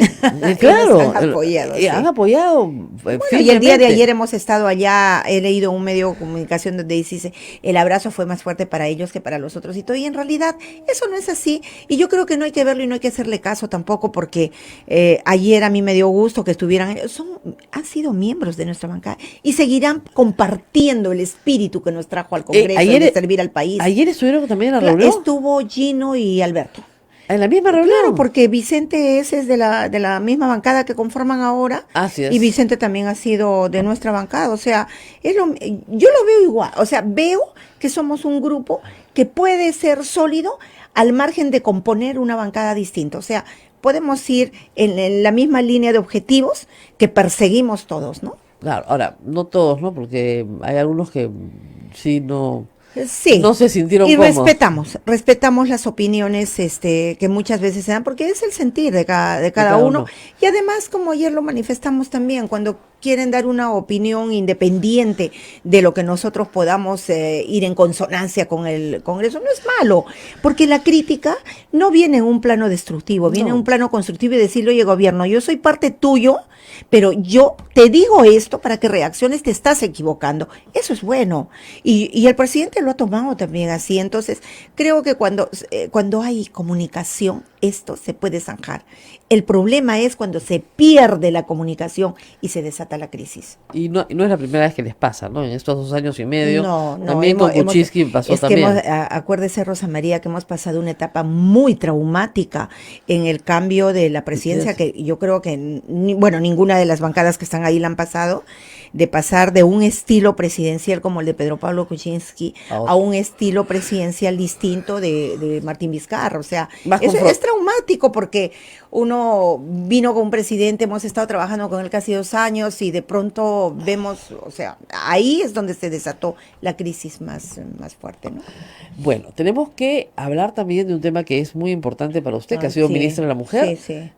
Claro. Han apoyado. Han apoyado. Bueno, y el día de ayer hemos estado allá, he leído un medio de comunicación donde dice, el abrazo fue más fuerte para ellos que para los otros y todo, y en realidad eso no es así, y yo creo que no hay que verlo y no hay que hacerle caso tampoco, porque ayer a mí me dio gusto que estuvieran, han sido miembros de nuestra bancada, y seguirán compartiendo el espíritu que nos trajo al Congreso de servir al país. Ayer estuvieron también en la reunión. Estuvo Gino y Alberto. En la misma reunión. Claro, porque Vicente es de la misma bancada que conforman ahora. Así es. Y Vicente también ha sido de nuestra bancada. O sea, yo lo veo igual. O sea, veo que somos un grupo que puede ser sólido al margen de componer una bancada distinta. O sea, podemos ir en la misma línea de objetivos que perseguimos todos, ¿no? Claro, ahora, no todos, ¿no? Porque hay algunos que sí no se sintieron cómodos. Respetamos las opiniones que muchas veces se dan, porque es el sentir de cada uno. Y además, como ayer lo manifestamos también, cuando quieren dar una opinión independiente de lo que nosotros podamos ir en consonancia con el Congreso, no es malo, porque la crítica no viene en un plano destructivo, viene en un plano constructivo y decirle, oye, gobierno, yo soy parte tuyo, pero yo te digo esto para que reacciones, te estás equivocando. Eso es bueno. Y el presidente lo ha tomado también así. Entonces, creo que cuando hay comunicación, esto se puede zanjar. El problema es cuando se pierde la comunicación y se desata la crisis. Y no es la primera vez que les pasa, ¿no? En estos 2 años y medio. También con Kuczynski pasó también. Acuérdese, Rosa María, que hemos pasado una etapa muy traumática en el cambio de la presidencia, que yo creo que, ninguna de las bancadas que están ahí la han pasado, de pasar de un estilo presidencial como el de Pedro Pablo Kuczynski a un estilo presidencial distinto de Martín Vizcarra. O sea, eso es traumático porque uno vino con un presidente, hemos estado trabajando con él casi 2 años y de pronto vemos, o sea, ahí es donde se desató la crisis más fuerte, ¿no? Bueno, tenemos que hablar también de un tema que es muy importante para usted, que ha sido Sí, ministra de la Mujer. sí.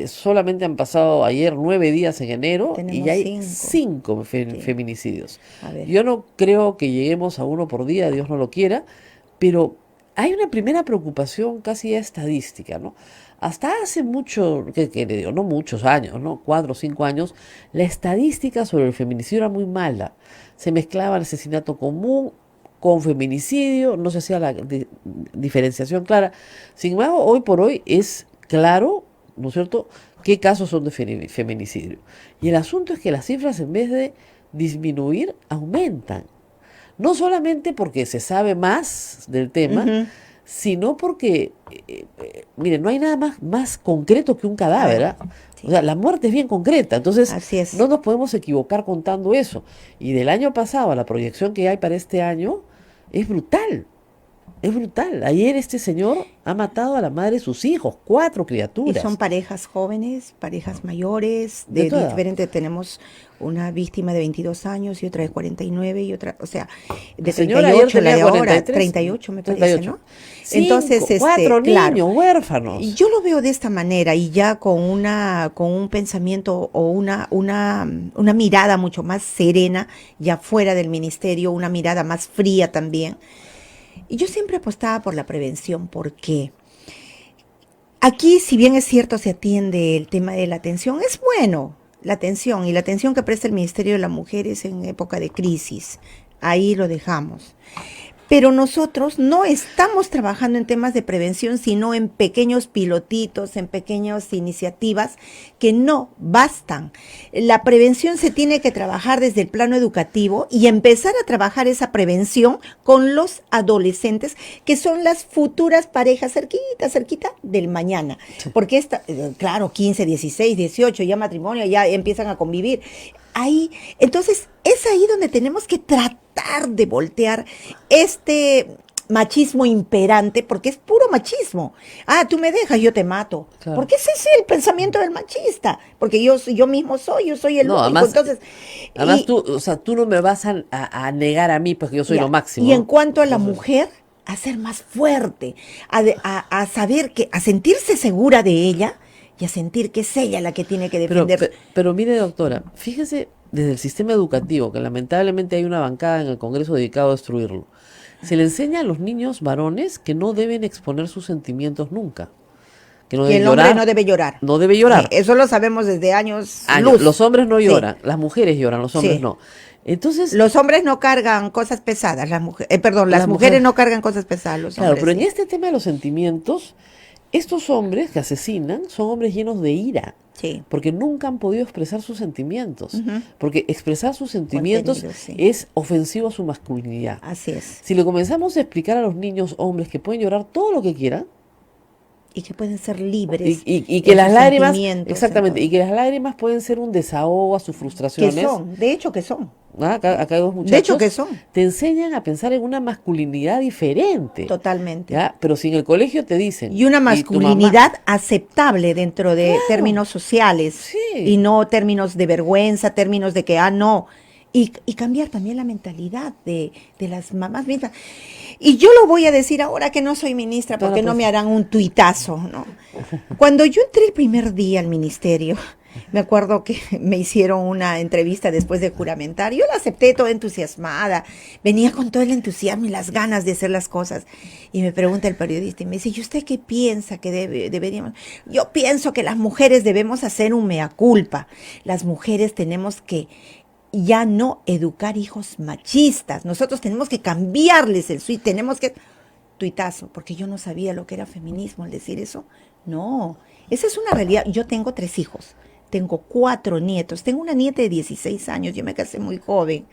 Solamente han pasado ayer 9 días en enero y Tenemos ya hay 5. 5 feminicidios. A ver. Yo no creo que lleguemos a 1 por día, Dios no lo quiera, pero hay una primera preocupación casi ya estadística, ¿no? Hasta hace mucho, que le digo, no muchos años, ¿no? 4 o 5 años, la estadística sobre el feminicidio era muy mala. Se mezclaba el asesinato común con feminicidio, no se hacía la diferenciación clara. Sin embargo, hoy por hoy es claro, ¿no es cierto?, qué casos son de feminicidio. Y el asunto es que las cifras, en vez de disminuir, aumentan. No solamente porque se sabe más del tema, Ujú. sino porque, miren, no hay nada más concreto que un cadáver, ¿ah? Sí. O sea, la muerte es bien concreta, entonces Así es. no nos podemos equivocar contando eso. Y del año pasado a la proyección que hay para este año es brutal. Es brutal. Ayer este señor ha matado a la madre de sus hijos, 4 Y criaturas. son parejas jóvenes, parejas mayores, De de toda edad. diferente. Tenemos una víctima de 22 años y otra de 49 y otra, o sea, de La señora ayer 38, la tenía de ahora, 43, 38 me parece, 38. ¿no? 5, Entonces, 4 claro. niños huérfanos. Y yo lo veo de esta manera y ya con un pensamiento o una mirada mucho más serena, ya fuera del ministerio, una mirada más fría también. Y yo siempre apostaba por la prevención, porque aquí, si bien es cierto, se atiende el tema de la atención, es bueno la atención y la atención que presta el Ministerio de la Mujer es en época de crisis. Ahí lo dejamos. Pero nosotros no estamos trabajando en temas de prevención, sino en pequeños pilotitos, en pequeñas iniciativas que no bastan. La prevención se tiene que trabajar desde el plano educativo y empezar a trabajar esa prevención con los adolescentes, que son las futuras parejas cerquita del mañana. Porque claro, 15, 16, 18, ya matrimonio, ya empiezan a convivir. Ahí, entonces, es ahí donde tenemos que tratar de voltear este machismo imperante, porque es puro machismo. Ah, tú me dejas, yo te mato. Claro. Porque ese es el pensamiento del machista. Porque yo mismo yo soy el No, único. además, Entonces, Además y- tú, o sea, tú no me vas a negar a mí porque yo soy ya. lo máximo. Y en cuanto a la Entonces, mujer, a ser más fuerte, a saber a sentirse segura de ella y a sentir que es ella la que tiene que Pero, defender. pero mire, doctora, fíjese desde el sistema educativo, que lamentablemente hay una bancada en el Congreso dedicado a destruirlo. Se le enseña a los niños varones que no deben exponer sus sentimientos nunca. Que no Que deben el hombre llorar. no debe llorar. No debe llorar. Eso lo sabemos desde años Años. luz. Los hombres no Sí. lloran, las mujeres lloran, los hombres Sí. no. Entonces, Los hombres no cargan cosas pesadas, las mujeres, las Las mujeres mujeres. no cargan cosas pesadas, los claro, hombres pero en sí. este tema de los sentimientos, estos hombres que asesinan son hombres llenos de ira. Sí. Porque nunca han podido expresar sus sentimientos. Ujú. Porque expresar sus sentimientos Contenido, sí. es ofensivo a su masculinidad. Así es. Si le comenzamos a explicar a los niños hombres que pueden llorar todo lo que quieran, Y que pueden ser libres. y que en las sus lágrimas, sentimientos, exactamente, en y que las lágrimas pueden ser un desahogo a sus todo. frustraciones. Que son, de hecho que son. Ah, acá hay dos muchachos. De hecho que son. Te enseñan a pensar en una masculinidad diferente. Totalmente. ¿Ya? Pero si en el colegio te dicen. Y una tu mamá- masculinidad aceptable dentro de términos sociales. Sí. Y no términos de vergüenza, términos de que, no. Y cambiar también la mentalidad de las mamás mismas. Y yo lo voy a decir ahora que no soy ministra, Claro, porque no pues. me harán un tuitazo, ¿no? Cuando yo entré el primer día al ministerio, me acuerdo que me hicieron una entrevista después de juramentar. Yo la acepté toda entusiasmada. Venía con todo el entusiasmo y las ganas de hacer las cosas. Y me pregunta el periodista y me dice, ¿y usted qué piensa que deberíamos? Yo pienso que las mujeres debemos hacer un mea culpa. Las mujeres tenemos que ya no educar hijos machistas. Nosotros tenemos que cambiarles el switch, tenemos que... Tuitazo, porque yo no sabía lo que era feminismo al decir eso. No, esa es una realidad. Yo tengo 3 hijos, tengo 4 nietos, tengo una nieta de 16 años, yo me casé muy joven.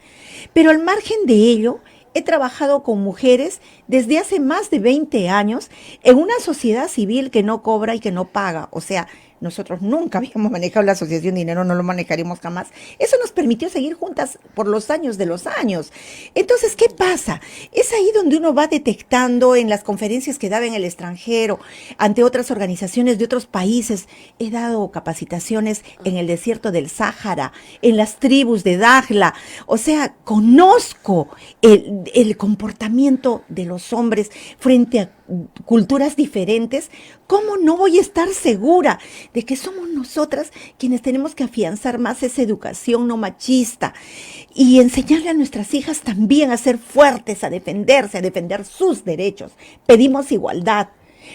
Pero al margen de ello, he trabajado con mujeres desde hace más de 20 años en una sociedad civil que no cobra y que no paga. O sea, nosotros nunca habíamos manejado la asociación de dinero, no lo manejaremos jamás. Eso nos permitió seguir juntas por los años de los años. Entonces, ¿qué pasa? Es ahí donde uno va detectando en las conferencias que daba en el extranjero, ante otras organizaciones de otros países. He dado capacitaciones en el desierto del Sáhara, en las tribus de Dakhla. O sea, conozco el comportamiento de los hombres frente a culturas diferentes. ¿Cómo no voy a estar segura de que somos nosotras quienes tenemos que afianzar más esa educación no machista y enseñarle a nuestras hijas también a ser fuertes, a defenderse, a defender sus derechos? Pedimos igualdad,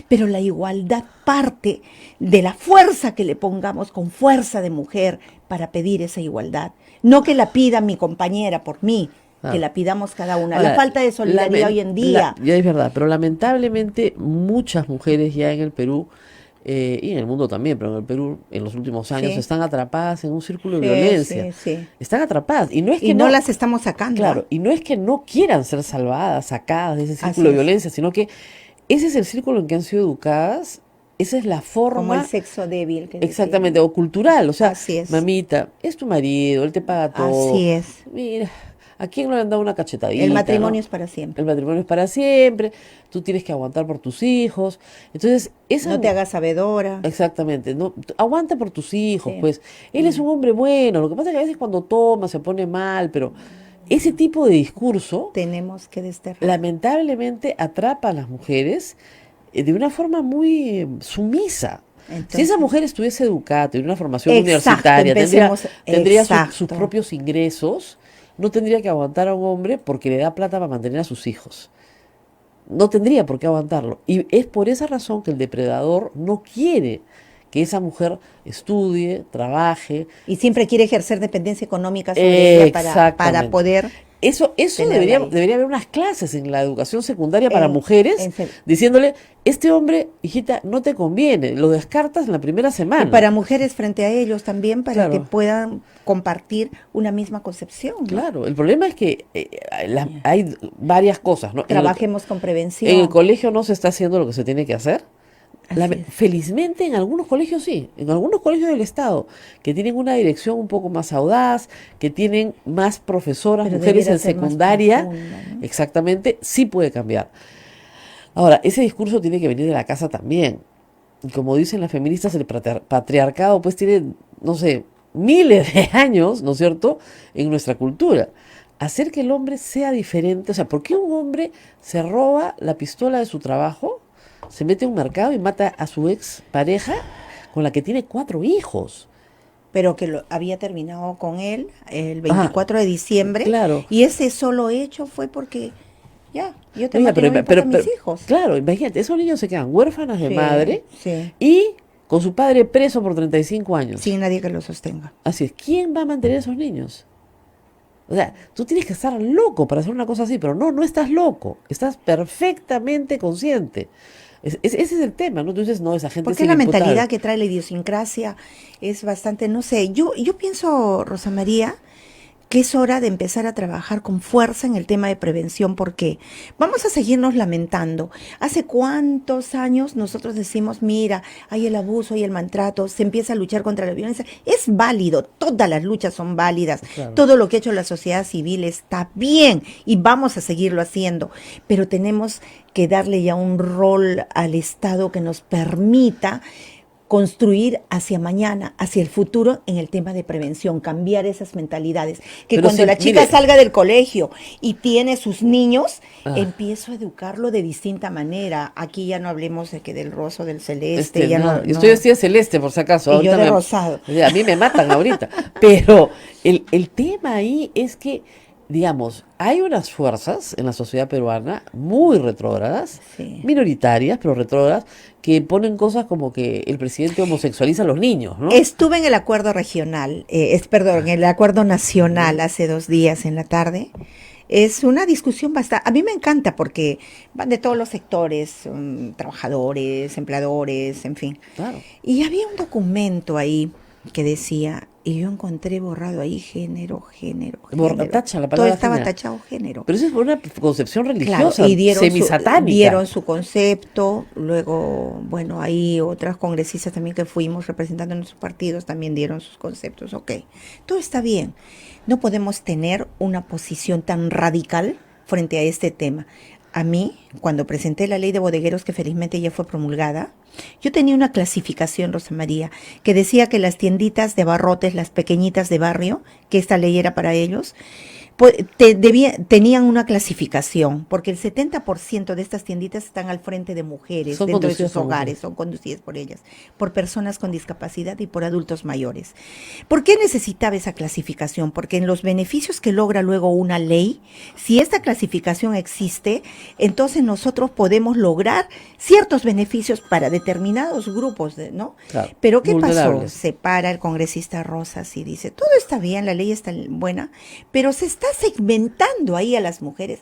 pero la igualdad parte de la fuerza que le pongamos con fuerza de mujer para pedir esa igualdad. No que la pida mi compañera por mí, que la pidamos cada una. Ahora, la falta de solidaridad hoy en día. Ya es verdad, pero lamentablemente muchas mujeres ya en el Perú, y en el mundo también, pero en el Perú en los últimos años Sí. están atrapadas en un círculo de Sí, violencia. sí, sí. Están atrapadas. Y no es que Y no las estamos sacando. Claro, y no es que no quieran ser salvadas, sacadas de ese Así círculo de es. violencia, sino que ese es el círculo en que han sido educadas, esa es la forma. Como el sexo débil. Que Exactamente, o cultural, o sea, Así es. mamita, es tu marido, él te paga todo. Así es. Mira, ¿a quién no le han dado una cachetadita? El matrimonio no? es para siempre. El matrimonio es para siempre, tú tienes que aguantar por tus hijos. Entonces, esa No te hagas sabedora. Exactamente, no, aguanta por tus hijos, Sí. pues. Él es un hombre bueno, lo que pasa es que a veces cuando toma se pone mal, pero ese tipo de discurso Tenemos que desterrar. lamentablemente atrapa a las mujeres de una forma muy sumisa. Si Entonces- esa mujer estuviese educada, tuviera una formación Exacto, universitaria, empecemos- tendría sus exacto. propios ingresos, no tendría que aguantar a un hombre porque le da plata para mantener a sus hijos. No tendría por qué aguantarlo. Y es por esa razón que el depredador no quiere que esa mujer estudie, trabaje. Y siempre quiere ejercer dependencia económica sobre ella para Exactamente. poder. Eso Tenerla debería, ahí. debería haber unas clases en la educación secundaria para En mujeres, serio. diciéndole, este hombre, hijita, no te conviene, lo descartas en la primera semana. Y para mujeres frente a ellos también, para Claro. que puedan compartir una misma concepción. ¿no? Claro, el problema es que hay varias cosas, ¿no? Trabajemos con prevención. En el colegio no se está haciendo lo que se tiene que hacer. Así es. Felizmente en algunos colegios sí, en algunos colegios del Estado, que tienen una dirección un poco más audaz, que tienen más profesoras, Pero mujeres debiera en ser más secundaria, profunda, ¿no? exactamente, sí puede cambiar. Ahora, ese discurso tiene que venir de la casa también. Y como dicen las feministas, el patriarcado pues tiene, no sé, miles de años, ¿no es cierto?, en nuestra cultura. Hacer que el hombre sea diferente, o sea, ¿por qué un hombre se roba la pistola de su trabajo, se mete en un mercado y mata a su ex pareja con la que tiene 4 hijos? Pero que lo había terminado con él el 24 de diciembre. Claro. Y ese solo hecho fue porque, ya, yo te Oiga, maté, no me importan mis hijos. claro, imagínate, esos niños se quedan huérfanos de Sí, madre sí. y con su padre preso por 35 años. Sin nadie que lo sostenga. Así es, ¿quién va a mantener a esos niños? O sea, tú tienes que estar loco para hacer una cosa así, pero no estás loco, estás perfectamente consciente. Ese es el tema, ¿no? Entonces, no, esa gente Porque es la inimputable. mentalidad que trae la idiosincrasia es bastante, no sé, yo pienso, Rosa María, que es hora de empezar a trabajar con fuerza en el tema de prevención, porque vamos a seguirnos lamentando. ¿Hace cuántos años nosotros decimos, mira, hay el abuso, hay el maltrato, se empieza a luchar contra la violencia? Es válido, todas las luchas son válidas, Claro. todo lo que ha hecho la sociedad civil está bien y vamos a seguirlo haciendo, pero tenemos que darle ya un rol al Estado que nos permita construir hacia mañana, hacia el futuro en el tema de prevención, cambiar esas mentalidades. Que Pero cuando sí, la chica mire. salga del colegio y tiene sus niños, Ah. empiezo a educarlo de distinta manera. Aquí ya no hablemos de que del rosa o del celeste. ya No, no, yo estoy vestida de celeste, por si acaso. Y yo ahorita de rosado. A mí me matan ahorita. Pero el tema ahí es que, digamos, hay unas fuerzas en la sociedad peruana muy retrógradas, Sí. minoritarias, pero retrógradas, que ponen cosas como que el presidente homosexualiza a los niños, ¿no? Estuve en el acuerdo regional, perdón, en el acuerdo nacional hace 2 días en la tarde. Es una discusión bastante, a mí me encanta porque van de todos los sectores, trabajadores, empleadores, en fin. Claro. Y había un documento ahí que decía, y yo encontré borrado ahí género. Tacha la Todo palabra estaba género. tachado género. Pero eso es por una concepción Claro, religiosa, y semisatánica. dieron su concepto, luego, bueno, ahí otras congresistas también que fuimos representando a nuestros partidos también dieron sus conceptos, ok, todo está bien, no podemos tener una posición tan radical frente a este tema. A mí, cuando presenté la ley de bodegueros, que felizmente ya fue promulgada, yo tenía una clasificación, Rosa María, que decía que las tienditas de abarrotes, las pequeñitas de barrio, que esta ley era para ellos, pues, tenían una clasificación, porque el 70% de estas tienditas están al frente de mujeres Son dentro de conducidas sus por hogares, mujeres. son conducidas por ellas, por personas con discapacidad y por adultos mayores. ¿Por qué necesitaba esa clasificación? Porque en los beneficios que logra luego una ley, si esta clasificación existe, entonces nosotros podemos lograr ciertos beneficios para determinados grupos, ¿no? Claro, Pero ¿qué pasó? vulnerables. Se para el congresista Rosas y dice, todo está bien, la ley está buena, pero se está segmentando ahí a las mujeres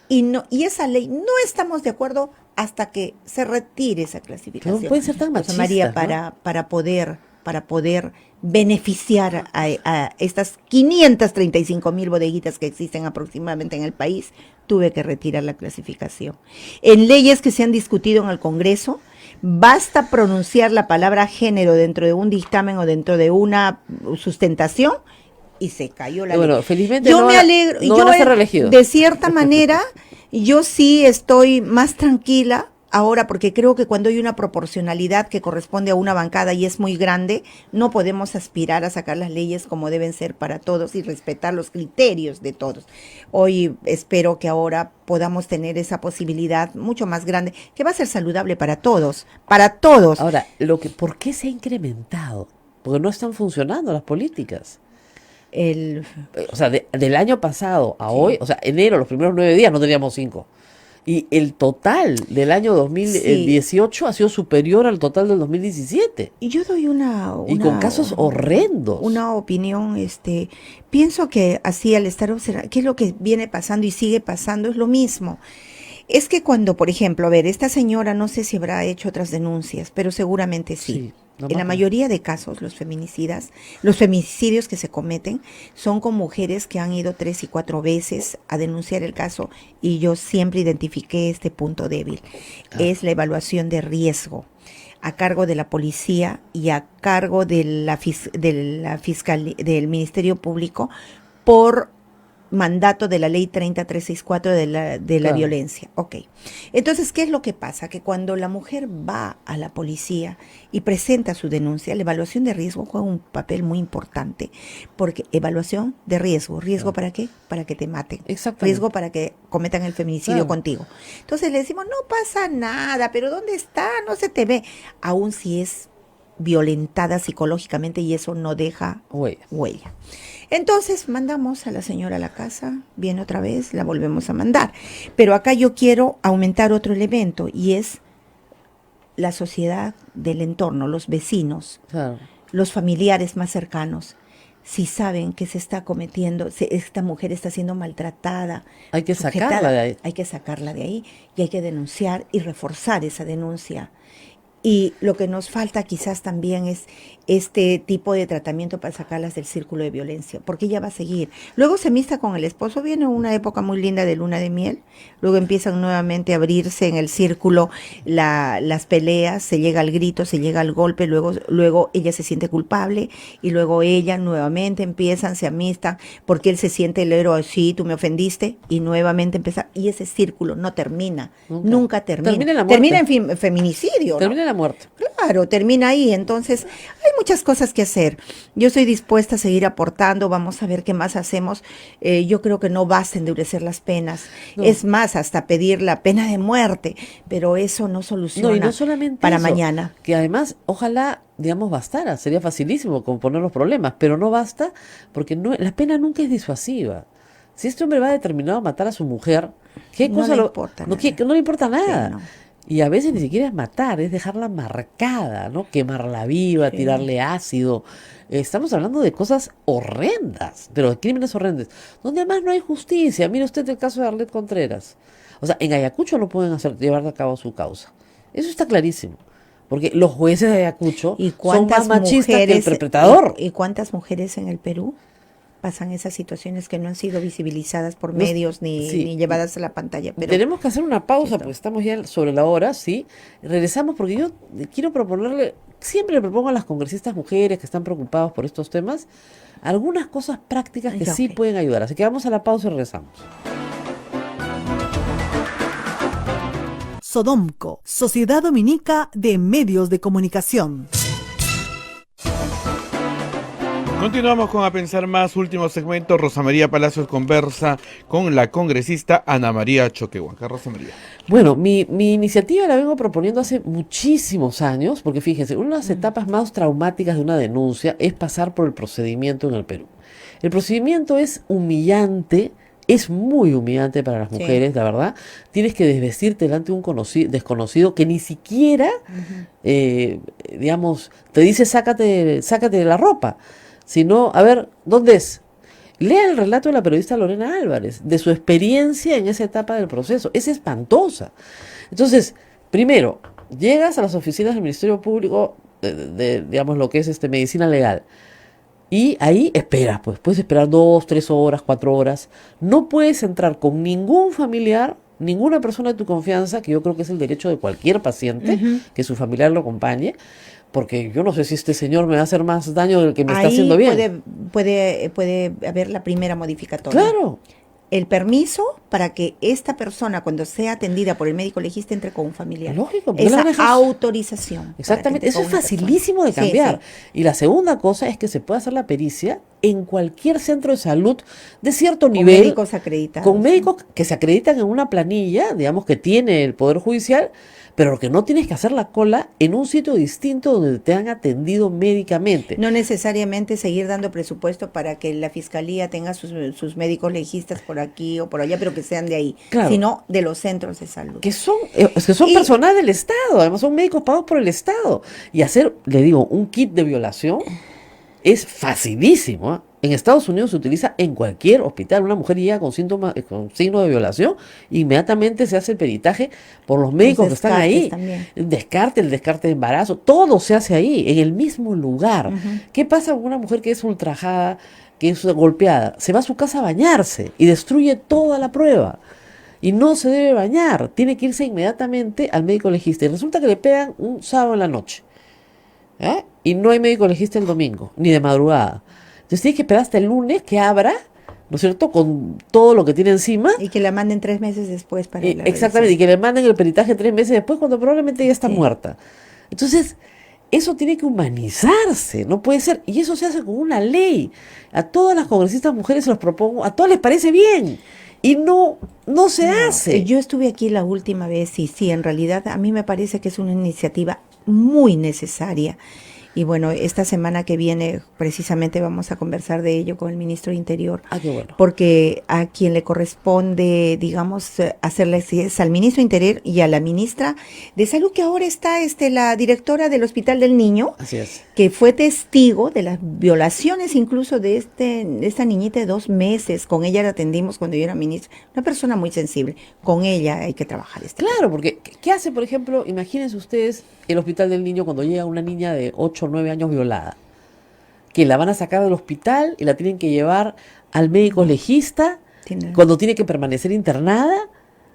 y esa ley no estamos de acuerdo hasta que se retire esa clasificación. No puede ser tan Rosa machista, María, ¿no? para poder beneficiar a estas 535,000 bodeguitas que existen aproximadamente en el país, tuve que retirar la clasificación. En leyes que se han discutido en el Congreso, basta pronunciar la palabra género dentro de un dictamen o dentro de una sustentación y se cayó la Bueno, ley. felizmente Yo no me van a- alegro, no yo van a ser reelegidos. de cierta manera, yo sí estoy más tranquila ahora porque creo que cuando hay una proporcionalidad que corresponde a una bancada y es muy grande, no podemos aspirar a sacar las leyes como deben ser para todos y respetar los criterios de todos. Hoy espero que ahora podamos tener esa posibilidad mucho más grande, que va a ser saludable para todos, para todos. Ahora, ¿por qué se ha incrementado? Porque no están funcionando las políticas. O sea, del año pasado a hoy, o sea, enero, los primeros 9 días no teníamos 5. Y el total del año 2018 ha sido superior al total del 2017. Y yo doy Y con casos horrendos. una opinión, pienso que así al estar observando, ¿qué es lo que viene pasando y sigue pasando? Es lo mismo. Es que cuando, por ejemplo, a ver, esta señora no sé si habrá hecho otras denuncias, pero seguramente sí. Sí, no En la más. mayoría de casos, los feminicidios que se cometen son con mujeres que han ido 3 y 4 veces a denunciar el caso y yo siempre identifiqué este punto débil. Es la evaluación de riesgo a cargo de la policía y a cargo de del Ministerio Público por mandato de la ley 30364 de la Claro. violencia. Ok. Entonces, ¿qué es lo que pasa? Que cuando la mujer va a la policía y presenta su denuncia, la evaluación de riesgo juega un papel muy importante, porque evaluación de riesgo. ¿Riesgo para qué? Para que te maten. Exactamente. Riesgo para que cometan el feminicidio Claro. contigo. Entonces le decimos, no pasa nada, pero ¿dónde está? No se te ve. Aún si es violentada psicológicamente y eso no deja huella. Entonces mandamos a la señora a la casa, viene otra vez, la volvemos a mandar. Pero acá yo quiero aumentar otro elemento y es la sociedad del entorno, los vecinos, Claro. los familiares más cercanos. Si saben que se está cometiendo, esta mujer está siendo maltratada, Hay que sujetada, sacarla de ahí. hay que sacarla de ahí y hay que denunciar y reforzar esa denuncia. Y lo que nos falta quizás también es este tipo de tratamiento para sacarlas del círculo de violencia, porque ella va a seguir. Luego se mista con el esposo, viene una época muy linda de luna de miel, luego empiezan nuevamente a abrirse en el círculo las peleas, se llega al grito, se llega al golpe, luego ella se siente culpable y luego ella nuevamente empiezan, se amistan, porque él se siente el héroe, sí, tú me ofendiste, y nuevamente empieza, y ese círculo no termina, nunca termina. Termina en la muerte. Termina en feminicidio, ¿no? Termina la muerte. Claro, termina ahí. Entonces, hay muchas cosas que hacer. Yo estoy dispuesta a seguir aportando. Vamos a ver qué más hacemos. Yo creo que no basta endurecer las penas. No. Es más, hasta pedir la pena de muerte. Pero eso no soluciona No, y no solamente para eso, mañana. que además, ojalá, digamos, bastara, sería facilísimo componer los problemas, pero no basta porque la pena nunca es disuasiva. Si este hombre va determinado a matar a su mujer, ¿qué No cosa le importa no, nada. no le importa nada? Sí, no. Y a veces ni siquiera es matar, es dejarla marcada, ¿no? Quemarla viva, Sí. tirarle ácido. Estamos hablando de cosas horrendas, pero de crímenes horrendos, donde además no hay justicia. Mire usted el caso de Arlet Contreras. O sea, en Ayacucho no pueden llevar a cabo su causa. Eso está clarísimo. Porque los jueces de Ayacucho ¿Y son más cuántas machistas que el mujeres, interpretador. y cuántas mujeres en el Perú pasan esas situaciones que no han sido visibilizadas por Nos- medios ni, sí. ni llevadas a la pantalla? Pero Tenemos que hacer una pausa Cierto. porque estamos ya sobre la hora, ¿sí? Regresamos porque yo quiero proponerle, siempre le propongo a las congresistas mujeres que están preocupadas por estos temas, algunas cosas prácticas que Ya, sí ok. pueden ayudar. Así que vamos a la pausa y regresamos. Sodomco, Sociedad Dominica de Medios de Comunicación. Continuamos con A Pensar Más, último segmento. Rosa María Palacios conversa con la congresista Ana María Choquehuanca. Rosa María. Bueno, mi iniciativa la vengo proponiendo hace muchísimos años, porque fíjense, una de las etapas más traumáticas de una denuncia es pasar por el procedimiento en el Perú. El procedimiento es humillante, es muy humillante para las Sí. mujeres, la verdad. Tienes que desvestirte delante de un desconocido que ni siquiera, digamos, te dice sácate de la ropa, sino, a ver, ¿dónde es? Lea el relato de la periodista Lorena Álvarez, de su experiencia en esa etapa del proceso. Es espantosa. Entonces, primero, llegas a las oficinas del Ministerio Público digamos, lo que es medicina legal. Y ahí esperas, pues, puedes esperar 2, 3 horas, 4 horas. No puedes entrar con ningún familiar, ninguna persona de tu confianza, que yo creo que es el derecho de cualquier paciente, que su familiar lo acompañe, porque yo no sé si este señor me va a hacer más daño del que me está ahí haciendo bien. puede haber la primera modificatoria. Claro. El permiso para que esta persona, cuando sea atendida por el médico legista, entre con un familiar. Lógico, porque Esa la dejas- autorización. para que Exactamente, entre eso con es una persona. facilísimo de Sí, cambiar. sí. Y la segunda cosa es que se puede hacer la pericia en cualquier centro de salud de cierto Con nivel, médicos acreditados. con médicos que se acreditan en una planilla, digamos, que tiene el Poder Judicial, pero que no tienes que hacer la cola en un sitio distinto donde te han atendido médicamente. No necesariamente seguir dando presupuesto para que la fiscalía tenga sus médicos legistas por aquí o por allá, pero que sean de ahí, Claro. sino de los centros de salud. Que son Y- personal del Estado, además son médicos pagados por el Estado. Y hacer, le digo, un kit de violación es facilísimo, ¿ah? En Estados Unidos se utiliza en cualquier hospital. Una mujer llega con síntomas, con signo de violación, inmediatamente se hace el peritaje por los médicos que están descartes ahí. también. El descarte de embarazo, todo se hace ahí, en el mismo lugar. ¿Qué pasa con una mujer que es ultrajada, que es golpeada? Se va a su casa a bañarse y destruye toda la prueba. Y no se debe bañar, tiene que irse inmediatamente al médico legista. Y resulta que le pegan un sábado en la noche. ¿Eh? Y no hay médico legista el domingo, ni de madrugada. Entonces tienes que esperar hasta el lunes que abra, ¿no es cierto?, con todo lo que tiene encima. Y que la manden 3 meses después para la Exactamente, y revisión. que le manden el peritaje 3 meses después, cuando probablemente ya está Sí. muerta. Entonces, eso tiene que humanizarse, no puede ser. Y eso se hace con una ley. A todas las congresistas mujeres se los propongo, a todas les parece bien. Y no se hace. Yo estuve aquí la última vez y sí, en realidad a mí me parece que es una iniciativa muy necesaria. Y bueno, esta semana que viene precisamente vamos a conversar de ello con el ministro de Interior. Ah, qué bueno. Porque a quien le corresponde, digamos, hacerle es al ministro de Interior y a la ministra de Salud, que ahora está la directora del Hospital del Niño, Así es. que fue testigo de las violaciones incluso de esta niñita de 2 meses. Con ella la atendimos cuando yo era ministra. Una persona muy sensible. Con ella hay que trabajar Claro, porque ¿qué hace, por ejemplo? Imagínense ustedes el Hospital del Niño cuando llega una niña de 8 o 9 años violada, que la van a sacar del hospital y la tienen que llevar al médico legista Tiene- cuando tiene que permanecer internada.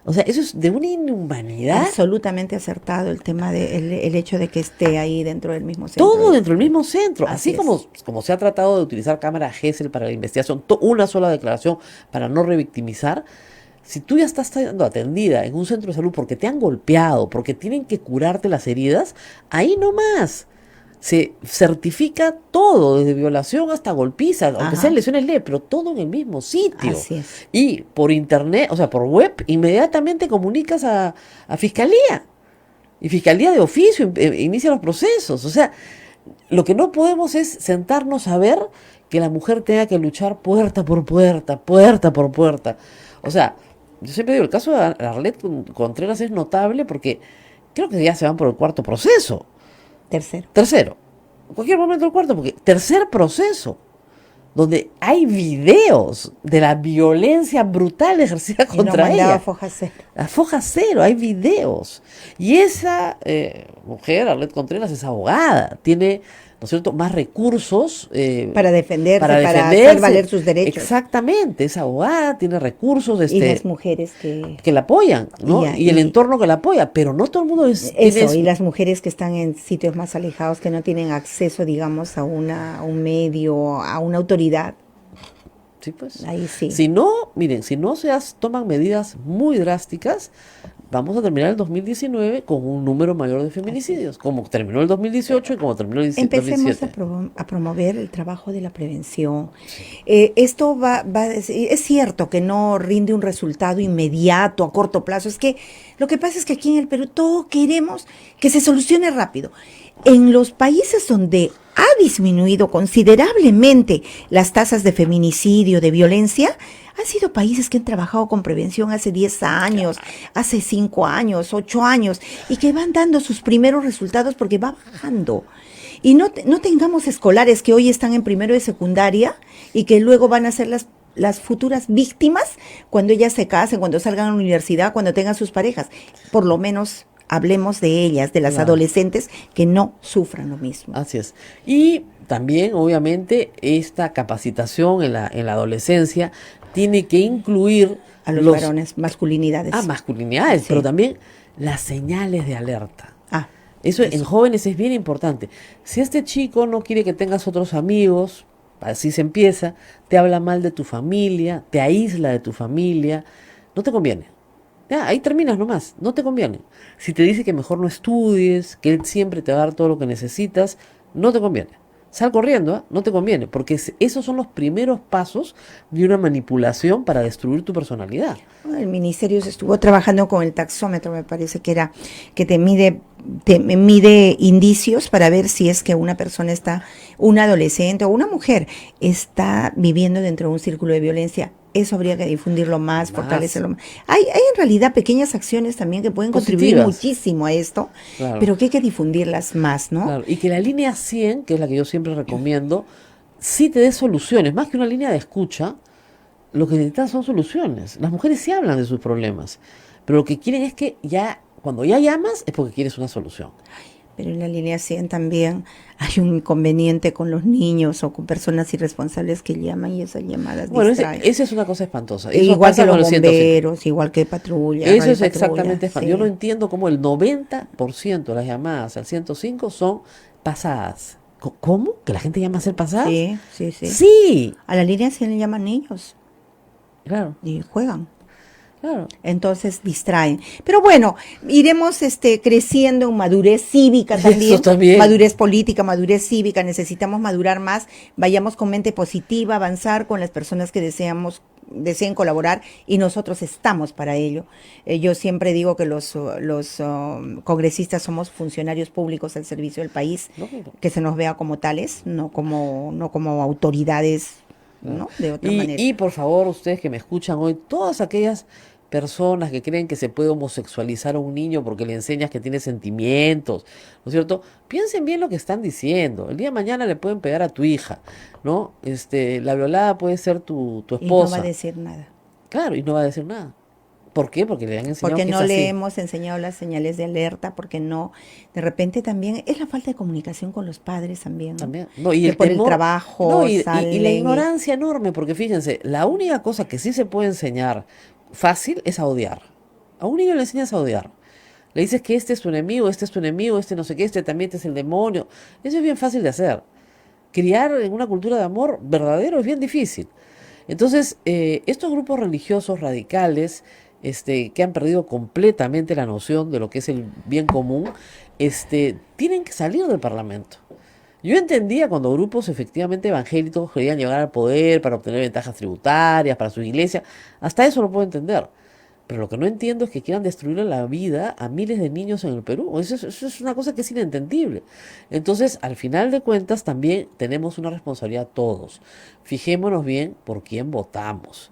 O sea, eso es de una inhumanidad. Absolutamente acertado el tema de el hecho de que esté ahí dentro del mismo centro. Todo dentro del mismo centro. Así Así como se ha tratado de utilizar cámara Gesell para la investigación, una sola declaración para no revictimizar. Si tú ya estás siendo atendida en un centro de salud porque te han golpeado, porque tienen que curarte las heridas, ahí nomás se certifica todo, desde violación hasta golpiza, aunque Ajá. sean lesiones leves, pero todo en el mismo sitio. Así es. Y por internet, o sea, por web, inmediatamente comunicas a fiscalía. Y fiscalía de oficio inicia los procesos. O sea, lo que no podemos es sentarnos a ver que la mujer tenga que luchar puerta por puerta, puerta por puerta. O sea, yo siempre digo, el caso de Arlet Contreras es notable porque creo que ya se van por el 4.º proceso. Tercero. Tercero. En cualquier momento el cuarto, porque tercer proceso. donde hay videos de la violencia brutal ejercida Y nos contra mandaba ella. foja cero. La foja cero, hay videos. Y esa mujer, Arlette Contreras, es abogada, tiene, ¿no es cierto?, más recursos Para defenderse, para defenderse. hacer valer sus derechos. Exactamente, es abogada, tiene recursos Y las mujeres que la apoyan, ¿no? Ya, Y el y- entorno que la apoya, pero no todo el mundo es... Eso, y las mujeres que están en sitios más alejados, que no tienen acceso, digamos, a un medio, a una autoridad. Sí, pues. Ahí sí. Si no, miren, si no toman medidas muy drásticas, vamos a terminar el 2019 con un número mayor de feminicidios, como terminó el 2018 y como terminó el Empecemos 2017. a promover el trabajo de la prevención. Esto es cierto que no rinde un resultado inmediato, a corto plazo. Es que lo que pasa es que aquí en el Perú todos queremos que se solucione rápido. En los países donde ha disminuido considerablemente las tasas de feminicidio, de violencia, han sido países que han trabajado con prevención hace 10 años, hace 5 años, 8 años, y que van dando sus primeros resultados porque va bajando. Y no tengamos escolares que hoy están en primero de secundaria y que luego van a ser las futuras víctimas cuando ellas se casen, cuando salgan a la universidad, cuando tengan sus parejas. Por lo menos hablemos de ellas, de las Claro. adolescentes que no sufran lo mismo. Así es. Y también, obviamente, esta capacitación en la adolescencia tiene que incluir A los varones, masculinidades. masculinidades, Sí. pero también las señales de alerta. Ah, Eso en jóvenes es bien importante. Si este chico no quiere que tengas otros amigos, así se empieza, te habla mal de tu familia, te aísla de tu familia, no te conviene. Ya, ahí terminas nomás, no te conviene. Si te dice que mejor no estudies, que él siempre te va a dar todo lo que necesitas, no te conviene. Sal corriendo, ¿ah? No te conviene, porque esos son los primeros pasos de una manipulación para destruir tu personalidad. el ministerio se estuvo trabajando con el taxómetro, me parece que era, que te mide indicios para ver si es que una persona está, una adolescente o una mujer está viviendo dentro de un círculo de violencia. Eso habría que difundirlo más, fortalecerlo más. Hay en realidad pequeñas acciones también que pueden contribuir Positivas. muchísimo a esto, Claro. pero que hay que difundirlas más, ¿no? Claro, y que la línea 100, que es la que yo siempre recomiendo, sí te dé soluciones, más que una línea de escucha, lo que necesitan son soluciones. Las mujeres sí hablan de sus problemas, pero lo que quieren es que ya, cuando ya llamas, es porque quieres una solución. Pero en la línea 100 también hay un inconveniente con los niños o con personas irresponsables que llaman y esas llamadas Bueno, distraen. esa es una cosa espantosa. Eso Igual pasa que con los el 105. bomberos, igual que patrulla. Eso radio es patrulla, exactamente espantoso. sí. Yo no entiendo cómo el 90% de las llamadas al 105 son pasadas. ¿Cómo? ¿Que la gente llama a ser pasadas? Sí, sí, sí. Sí, A la línea 100 le llaman niños claro, y juegan. claro. Entonces distraen. Pero bueno, iremos creciendo en madurez cívica también, Eso también. madurez política, madurez cívica. Necesitamos madurar más. Vayamos con mente positiva, avanzar con las personas que deseen colaborar y nosotros estamos para ello. Yo siempre digo que los congresistas somos funcionarios públicos al servicio del país, Lógico. que se nos vea como tales, no como autoridades, ¿no? De otra manera. Y por favor, ustedes que me escuchan hoy, todas aquellas personas que creen que se puede homosexualizar a un niño porque le enseñas que tiene sentimientos, ¿no es cierto? Piensen bien lo que están diciendo. El día de mañana le pueden pegar a tu hija, ¿no? La violada puede ser tu Y no esposa. va a decir nada. Claro, y no va a decir nada. ¿Por qué? Porque le han enseñado Porque que no es le así. hemos enseñado las señales de alerta, porque no, de repente también es la falta de comunicación con los padres también, ¿no? También. No, y Que el por el temor, trabajo no, y la salen ignorancia enorme, porque fíjense, la única cosa que sí se puede enseñar fácil es a odiar. A un niño le enseñas a odiar. Le dices que este es tu enemigo, este no sé qué, este también este es el demonio. Eso es bien fácil de hacer. Criar en una cultura de amor verdadero es bien difícil. Entonces, estos grupos religiosos radicales, que han perdido completamente la noción de lo que es el bien común, tienen que salir del Parlamento. Yo entendía cuando grupos efectivamente evangélicos querían llegar al poder para obtener ventajas tributarias para su iglesia, hasta eso lo puedo entender. Pero lo que no entiendo es que quieran destruirle la vida a miles de niños en el Perú. Eso es una cosa que es inentendible. Entonces, al final de cuentas, también tenemos una responsabilidad todos. Fijémonos bien por quién votamos.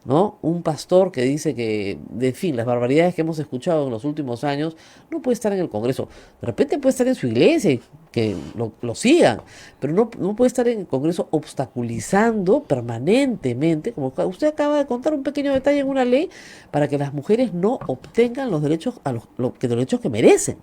¿no? Un pastor que dice que, de fin, las barbaridades que hemos escuchado en los últimos años, no puede estar en el Congreso. De repente puede estar en su iglesia y que lo sigan, pero no puede estar en el Congreso obstaculizando permanentemente, como usted acaba de contar un pequeño detalle en una ley, para que las mujeres no obtengan los derechos, los derechos que merecen.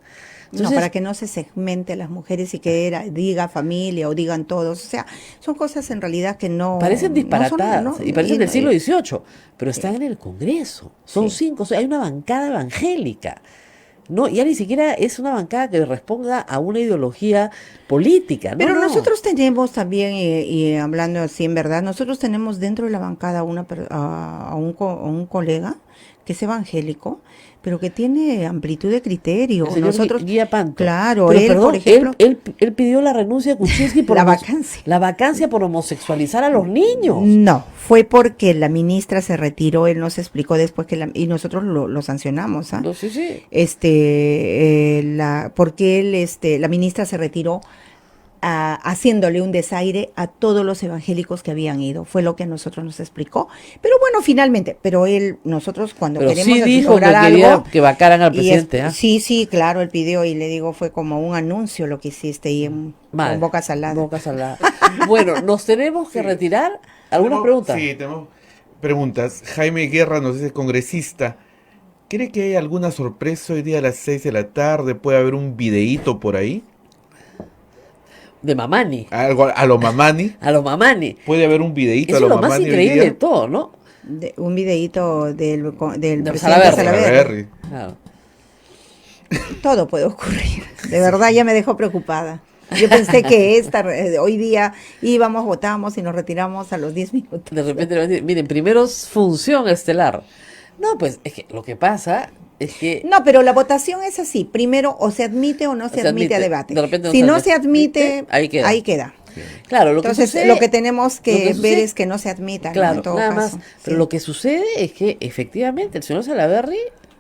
Entonces, no, para que no se segmente a las mujeres y que diga familia o digan todos. O sea, son cosas en realidad que no... parecen disparatadas y parecen del siglo y- XVIII, pero están en el Congreso. Son Sí. 5, o sea, hay una bancada evangélica. No, ya ni siquiera es una bancada que responda a una ideología política. No, Pero no. nosotros tenemos también, y hablando así en verdad, nosotros tenemos dentro de la bancada a un colega que es evangélico, pero que tiene amplitud de criterio. El señor Nosotros, Guía Panto. claro, Pero, él, perdón, por ejemplo, él pidió la renuncia de Kuczynski por La vacancia. la vacancia por homosexualizar a los niños. no, fue porque la ministra se retiró, él nos explicó después y nosotros lo sancionamos, ¿ah? No, sí, sí. Porque la ministra se retiró haciéndole un desaire a todos los evangélicos que habían ido. Fue lo que a nosotros nos explicó. Pero bueno, finalmente, nosotros cuando Pero queremos sí dijo que lograr quería algo, que vacaran al y presidente. ¿Ah? sí, claro, él pidió y le digo, fue como un anuncio lo que hiciste y Mal. con boca salada. Boca salada. Bueno, nos tenemos que retirar. ¿Alguna pregunta? Sí, tenemos preguntas. Jaime Guerra nos dice, congresista, ¿cree que hay alguna sorpresa hoy día a las 6 de la tarde? ¿Puede haber un videíto por ahí? De Mamani. Algo a lo Mamani. A los Mamani. ¿Puede haber un videíto Eso a es lo lo más Mamani hoy increíble de día? todo, ¿no? Un videíto del De presidente Salaverry. Salaverry. Salaverry. Claro. Todo puede ocurrir. De verdad ya me dejó preocupada. Yo pensé que hoy día íbamos, votamos y nos retiramos a los 10 minutos. De repente le van a decir, miren, primero es función estelar. No, pues es que lo que pasa es que No, pero la votación es así. Primero o se admite o no se admite a debate. De repente Si no se admite, ahí queda. ahí queda. Claro, lo que Entonces, sucede, lo que tenemos que lo que ver sucede- es que no se admita, ¿no? claro, En todo nada caso. más. Pero Sí. lo que sucede es que efectivamente el señor Salaverry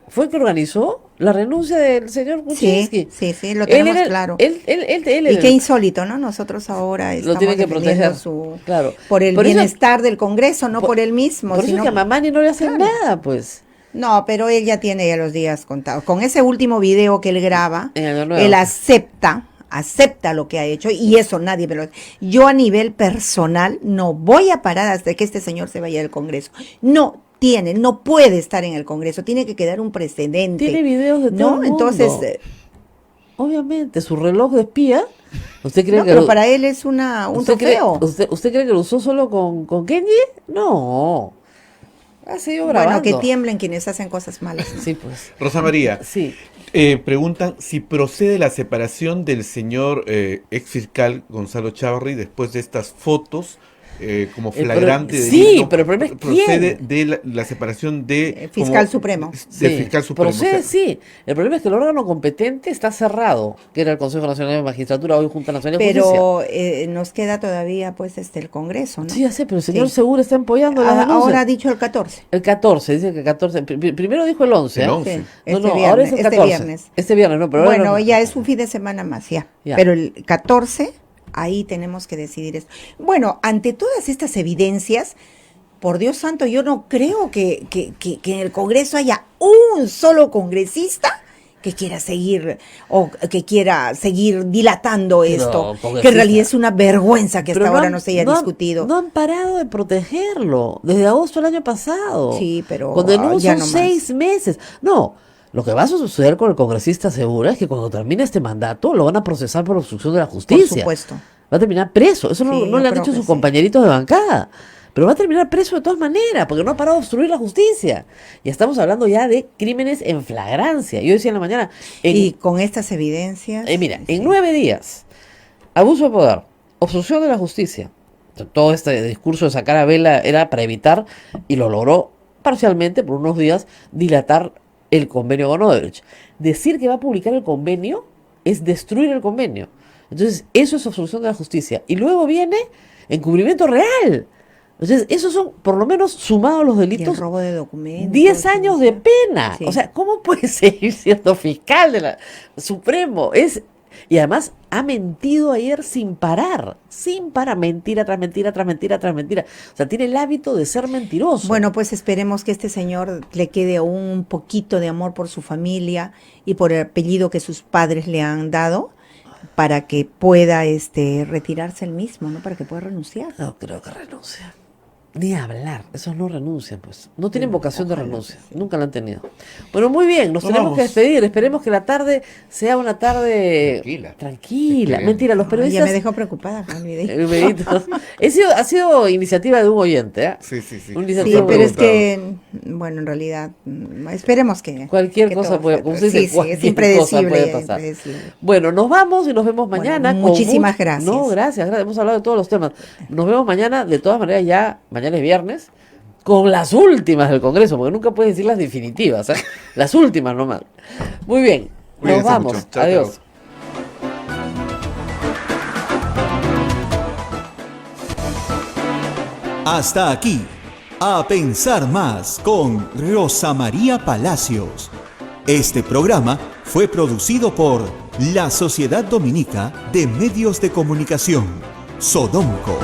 fue el que organizó la renuncia del señor Kuczynski. Sí, lo Él tenemos era- claro. Él Y era qué el- insólito, ¿no? Nosotros ahora estamos tienen que defendiendo proteger, claro. por el Por eso- bienestar del Congreso, no por él mismo. Por eso sino es que a Mamani no le hacen Claro. nada, pues. No, pero él ya tiene ya los días contados. Con ese último video que él graba, En Año Nuevo. él acepta lo que ha hecho y eso nadie me lo... Yo a nivel personal no voy a parar hasta que este señor se vaya del Congreso. No puede estar en el Congreso, tiene que quedar un precedente. Tiene videos de todo ¿no? el mundo. Entonces, Obviamente, su reloj de espía. ¿Usted cree no, que pero para él es un ¿usted cree, trofeo. usted cree que lo usó solo con Kenji? No. Ha seguido Bueno, grabando. que tiemblen quienes hacen cosas malas. ¿no? Sí, pues. Rosa María, Sí. preguntan si procede la separación del señor ex fiscal Gonzalo Chávarri después de estas fotos como flagrante sí, delito. pero el problema es procede quién. de la separación de Fiscal Supremo. del Sí, fiscal supremo. procede, O sea, sí. El problema es que el órgano competente está cerrado, que era el Consejo Nacional de Magistratura, hoy Junta Nacional de Justicia. Pero nos queda todavía pues el Congreso, ¿no? Sí, ya sé, pero el señor Sí. Segura está empollando la denuncia. Ahora ha dicho el 14. El 14, dice que el 14. Primero dijo el 11. El ¿eh? 11. Sí, No, este no, viernes, ahora es el este 14. viernes. Este viernes, no, pero ahora Bueno, no. ya es un fin de semana más, ya. Ya. Pero el 14, ahí tenemos que decidir esto. Bueno, ante todas estas evidencias, por Dios santo, yo no creo que en el Congreso haya un solo congresista que quiera seguir dilatando Pero, esto, que congresista. en realidad es una vergüenza que hasta Pero ahora han- no se haya han- discutido. No han parado de protegerlo desde agosto del año pasado. Sí, pero Cuando no ya son no más. 6 meses. No, lo que va a suceder con el congresista Segura es que cuando termine este mandato lo van a procesar por obstrucción de la Por justicia. supuesto. Va a terminar preso. Eso no, Sí, no yo le han creo dicho que sus sí. compañeritos de bancada. Pero va a terminar preso de todas maneras, porque no ha parado de obstruir la justicia. Y estamos hablando ya de crímenes en flagrancia. Yo decía en la mañana, Y con estas evidencias. mira, sí. en 9 días, abuso de poder, obstrucción de la justicia. Todo este discurso de sacar a Vela era para evitar, y lo logró parcialmente por unos días, dilatar el convenio con Odebrecht. Decir que va a publicar el convenio es destruir el convenio. Entonces, eso es obstrucción de la justicia. Y luego viene encubrimiento real. Entonces, esos son, por lo menos, sumados los Y el delitos, robo de documentos. 10 años de pena. Sí. O sea, ¿cómo puede seguir siendo fiscal de la Supremo? Es Y además ha mentido ayer sin parar, mentira tras mentira, tras mentira, tras mentira. O sea, tiene el hábito de ser mentiroso. Bueno, pues esperemos que este señor le quede aún un poquito de amor por su familia y por el apellido que sus padres le han dado para que pueda retirarse él mismo, ¿no? Para que pueda renunciar. No creo que renuncie. Ni hablar, esos no renuncian, pues. No tienen vocación de renuncia, nunca la han tenido. Bueno, muy bien, nos tenemos vamos. que despedir. Esperemos que la tarde sea una tarde tranquila. Bien. Mentira, los Ay, periodistas. ya me dejó preocupada, me olvidé. Benditos. Ha sido iniciativa de un oyente, ¿eh? Sí. Una Sí, iniciativa pero de- es que, bueno, en realidad, esperemos que... Cualquier que cosa todo puede, sea- como se dice, sí, es cualquier impredecible. cosa puede pasar. impredecible. Bueno, nos vamos y nos vemos mañana. Bueno, muchísimas gracias. No, gracias. Hemos hablado de todos los temas. Nos vemos mañana, de todas maneras, ya, mañana es viernes, con las últimas del Congreso, porque nunca puedes decir las definitivas, ¿eh? Las últimas nomás. Muy bien, nos Cuídense vamos. mucho. Chao, Adiós. chao. Hasta aquí, A Pensar Más con Rosa María Palacios. Este programa fue producido por la Sociedad Dominica de Medios de Comunicación, Sodomco.